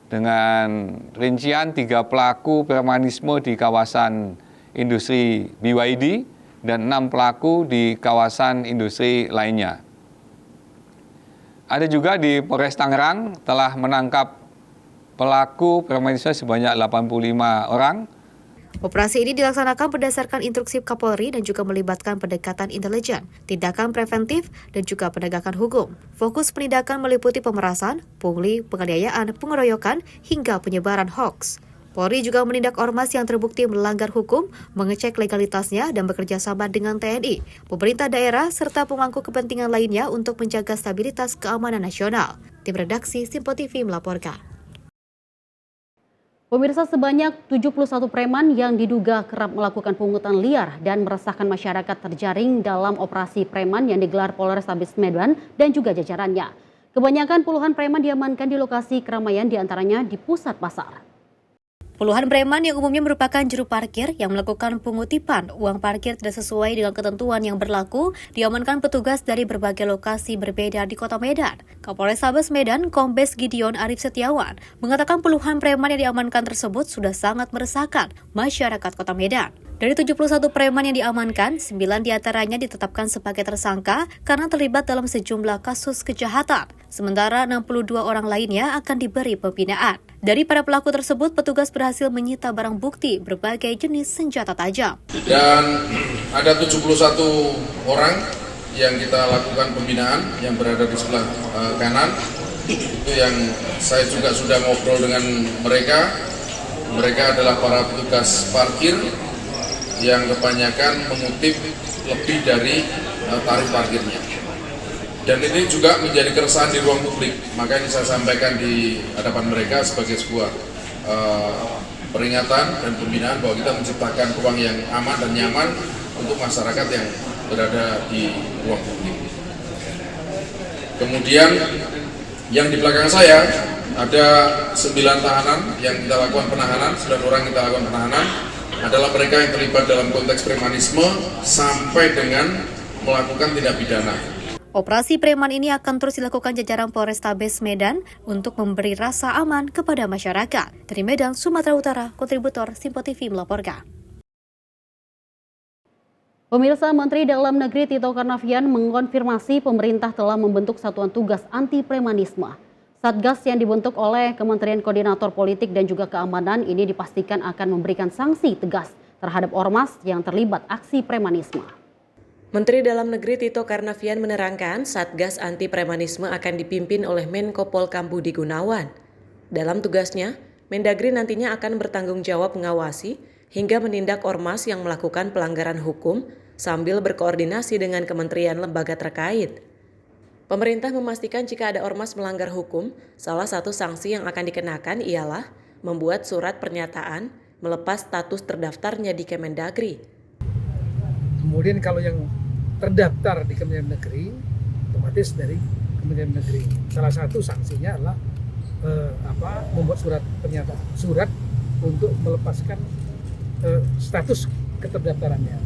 dengan rincian 3 pelaku premanisme di kawasan industri BYD dan 6 pelaku di kawasan industri lainnya. Ada juga di Polres Tangerang telah menangkap pelaku premanisme sebanyak 85 orang. Operasi ini dilaksanakan berdasarkan instruksi Kapolri dan juga melibatkan pendekatan intelijen, tindakan preventif, dan juga penegakan hukum. Fokus penindakan meliputi pemerasan, pungli, penganiayaan, pengeroyokan, hingga penyebaran hoaks. Polri juga menindak ormas yang terbukti melanggar hukum, mengecek legalitasnya, dan bekerja sama dengan TNI, pemerintah daerah, serta pemangku kepentingan lainnya untuk menjaga stabilitas keamanan nasional. Tim redaksi Simpo TV melaporkan. Pemirsa, sebanyak 71 preman yang diduga kerap melakukan pungutan liar dan meresahkan masyarakat terjaring dalam operasi preman yang digelar Polrestabes Medan dan juga jajarannya. Kebanyakan puluhan preman diamankan di lokasi keramaian, diantaranya di pusat pasar. Puluhan preman yang umumnya merupakan juru parkir yang melakukan pengutipan uang parkir tidak sesuai dengan ketentuan yang berlaku diamankan petugas dari berbagai lokasi berbeda di Kota Medan. Kapolrestabes Medan, Kombes Gideon Arif Setiawan, mengatakan puluhan preman yang diamankan tersebut sudah sangat meresahkan masyarakat Kota Medan. Dari 71 preman yang diamankan, 9 diantaranya ditetapkan sebagai tersangka karena terlibat dalam sejumlah kasus kejahatan. Sementara 62 orang lainnya akan diberi pembinaan. Dari para pelaku tersebut, petugas berhasil menyita barang bukti berbagai jenis senjata tajam. Dan ada 71 orang yang kita lakukan pembinaan yang berada di sebelah kanan. Itu yang saya juga sudah ngobrol dengan mereka. Mereka adalah para petugas parkir yang kebanyakan mengutip lebih dari tarif parkirnya. Dan ini juga menjadi keresahan di ruang publik, makanya saya sampaikan di hadapan mereka sebagai sebuah peringatan dan pembinaan bahwa kita menciptakan ruang yang aman dan nyaman untuk masyarakat yang berada di ruang publik. Kemudian yang di belakang saya ada 9 tahanan yang kita lakukan penahanan, 9 orang kita lakukan penahanan adalah mereka yang terlibat dalam konteks premanisme sampai dengan melakukan tindak pidana. Operasi preman ini akan terus dilakukan jajaran Polrestabes Medan untuk memberi rasa aman kepada masyarakat. Dari Medan, Sumatera Utara, kontributor Simpo TV melaporkan. Pemirsa, Menteri Dalam Negeri Tito Karnavian mengonfirmasi pemerintah telah membentuk satuan tugas anti premanisme. Satgas yang dibentuk oleh Kementerian Koordinator Politik dan juga Keamanan ini dipastikan akan memberikan sanksi tegas terhadap ormas yang terlibat aksi premanisme. Menteri Dalam Negeri Tito Karnavian menerangkan Satgas Anti Premanisme akan dipimpin oleh Menko Polkam Budi Gunawan. Dalam tugasnya, Mendagri nantinya akan bertanggung jawab mengawasi hingga menindak ormas yang melakukan pelanggaran hukum sambil berkoordinasi dengan kementerian lembaga terkait. Pemerintah memastikan jika ada ormas melanggar hukum, salah satu sanksi yang akan dikenakan ialah membuat surat pernyataan melepas status terdaftarnya di Kemendagri. Kemudian kalau yang terdaftar di Kementerian Negeri, otomatis dari Kementerian Negeri. Salah satu sanksinya adalah membuat surat pernyataan, surat untuk melepaskan status keterdaftarannya.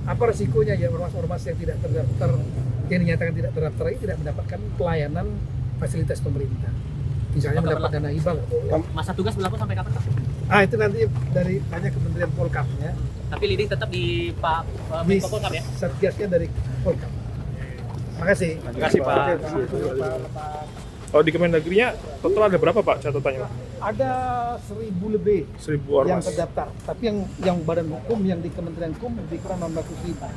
Apa resikonya ya ormas-ormas yang tidak terdaftar, yang dinyatakan tidak terdaftar ini tidak mendapatkan pelayanan fasilitas pemerintah. Misalnya mendapat dana hibah. Masa tugas berlaku sampai kapan, Pak? Itu nanti dari tanya Kementerian Polkam ya. Tapi leading tetap di Pak Menko Polkam ya? Satgasnya dari Polkam. Makasih. Terima kasih, Pak. Kalau di Kemendagrinya total ada berapa, Pak, catatannya? Ada 1.000 lebih 1.000 ormas yang terdaftar. Tapi yang badan hukum yang di Kementerian Hukum lebih kurang 600.000.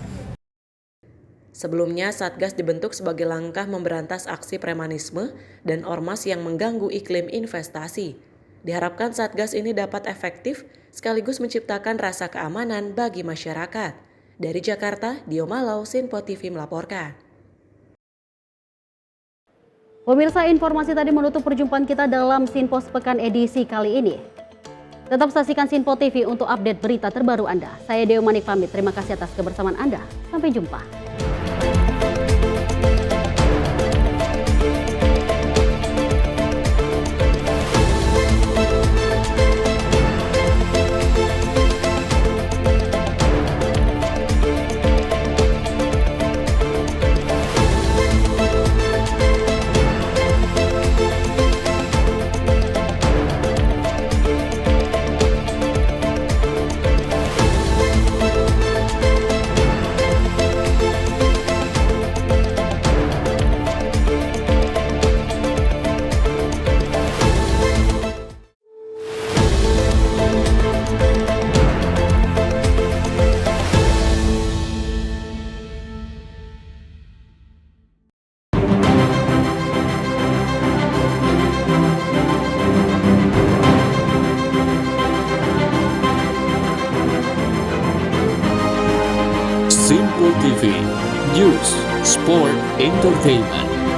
Sebelumnya, Satgas dibentuk sebagai langkah memberantas aksi premanisme dan ormas yang mengganggu iklim investasi. Diharapkan Satgas ini dapat efektif sekaligus menciptakan rasa keamanan bagi masyarakat. Dari Jakarta, Dio Malau, Sinpo TV melaporkan. Pemirsa, informasi tadi menutup perjumpaan kita dalam Sinpo Sepekan edisi kali ini. Tetap saksikan Sinpo TV untuk update berita terbaru Anda. Saya Deo Manik pamit, terima kasih atas kebersamaan Anda. Sampai jumpa. Simpo TV, News, Sport, Entertainment.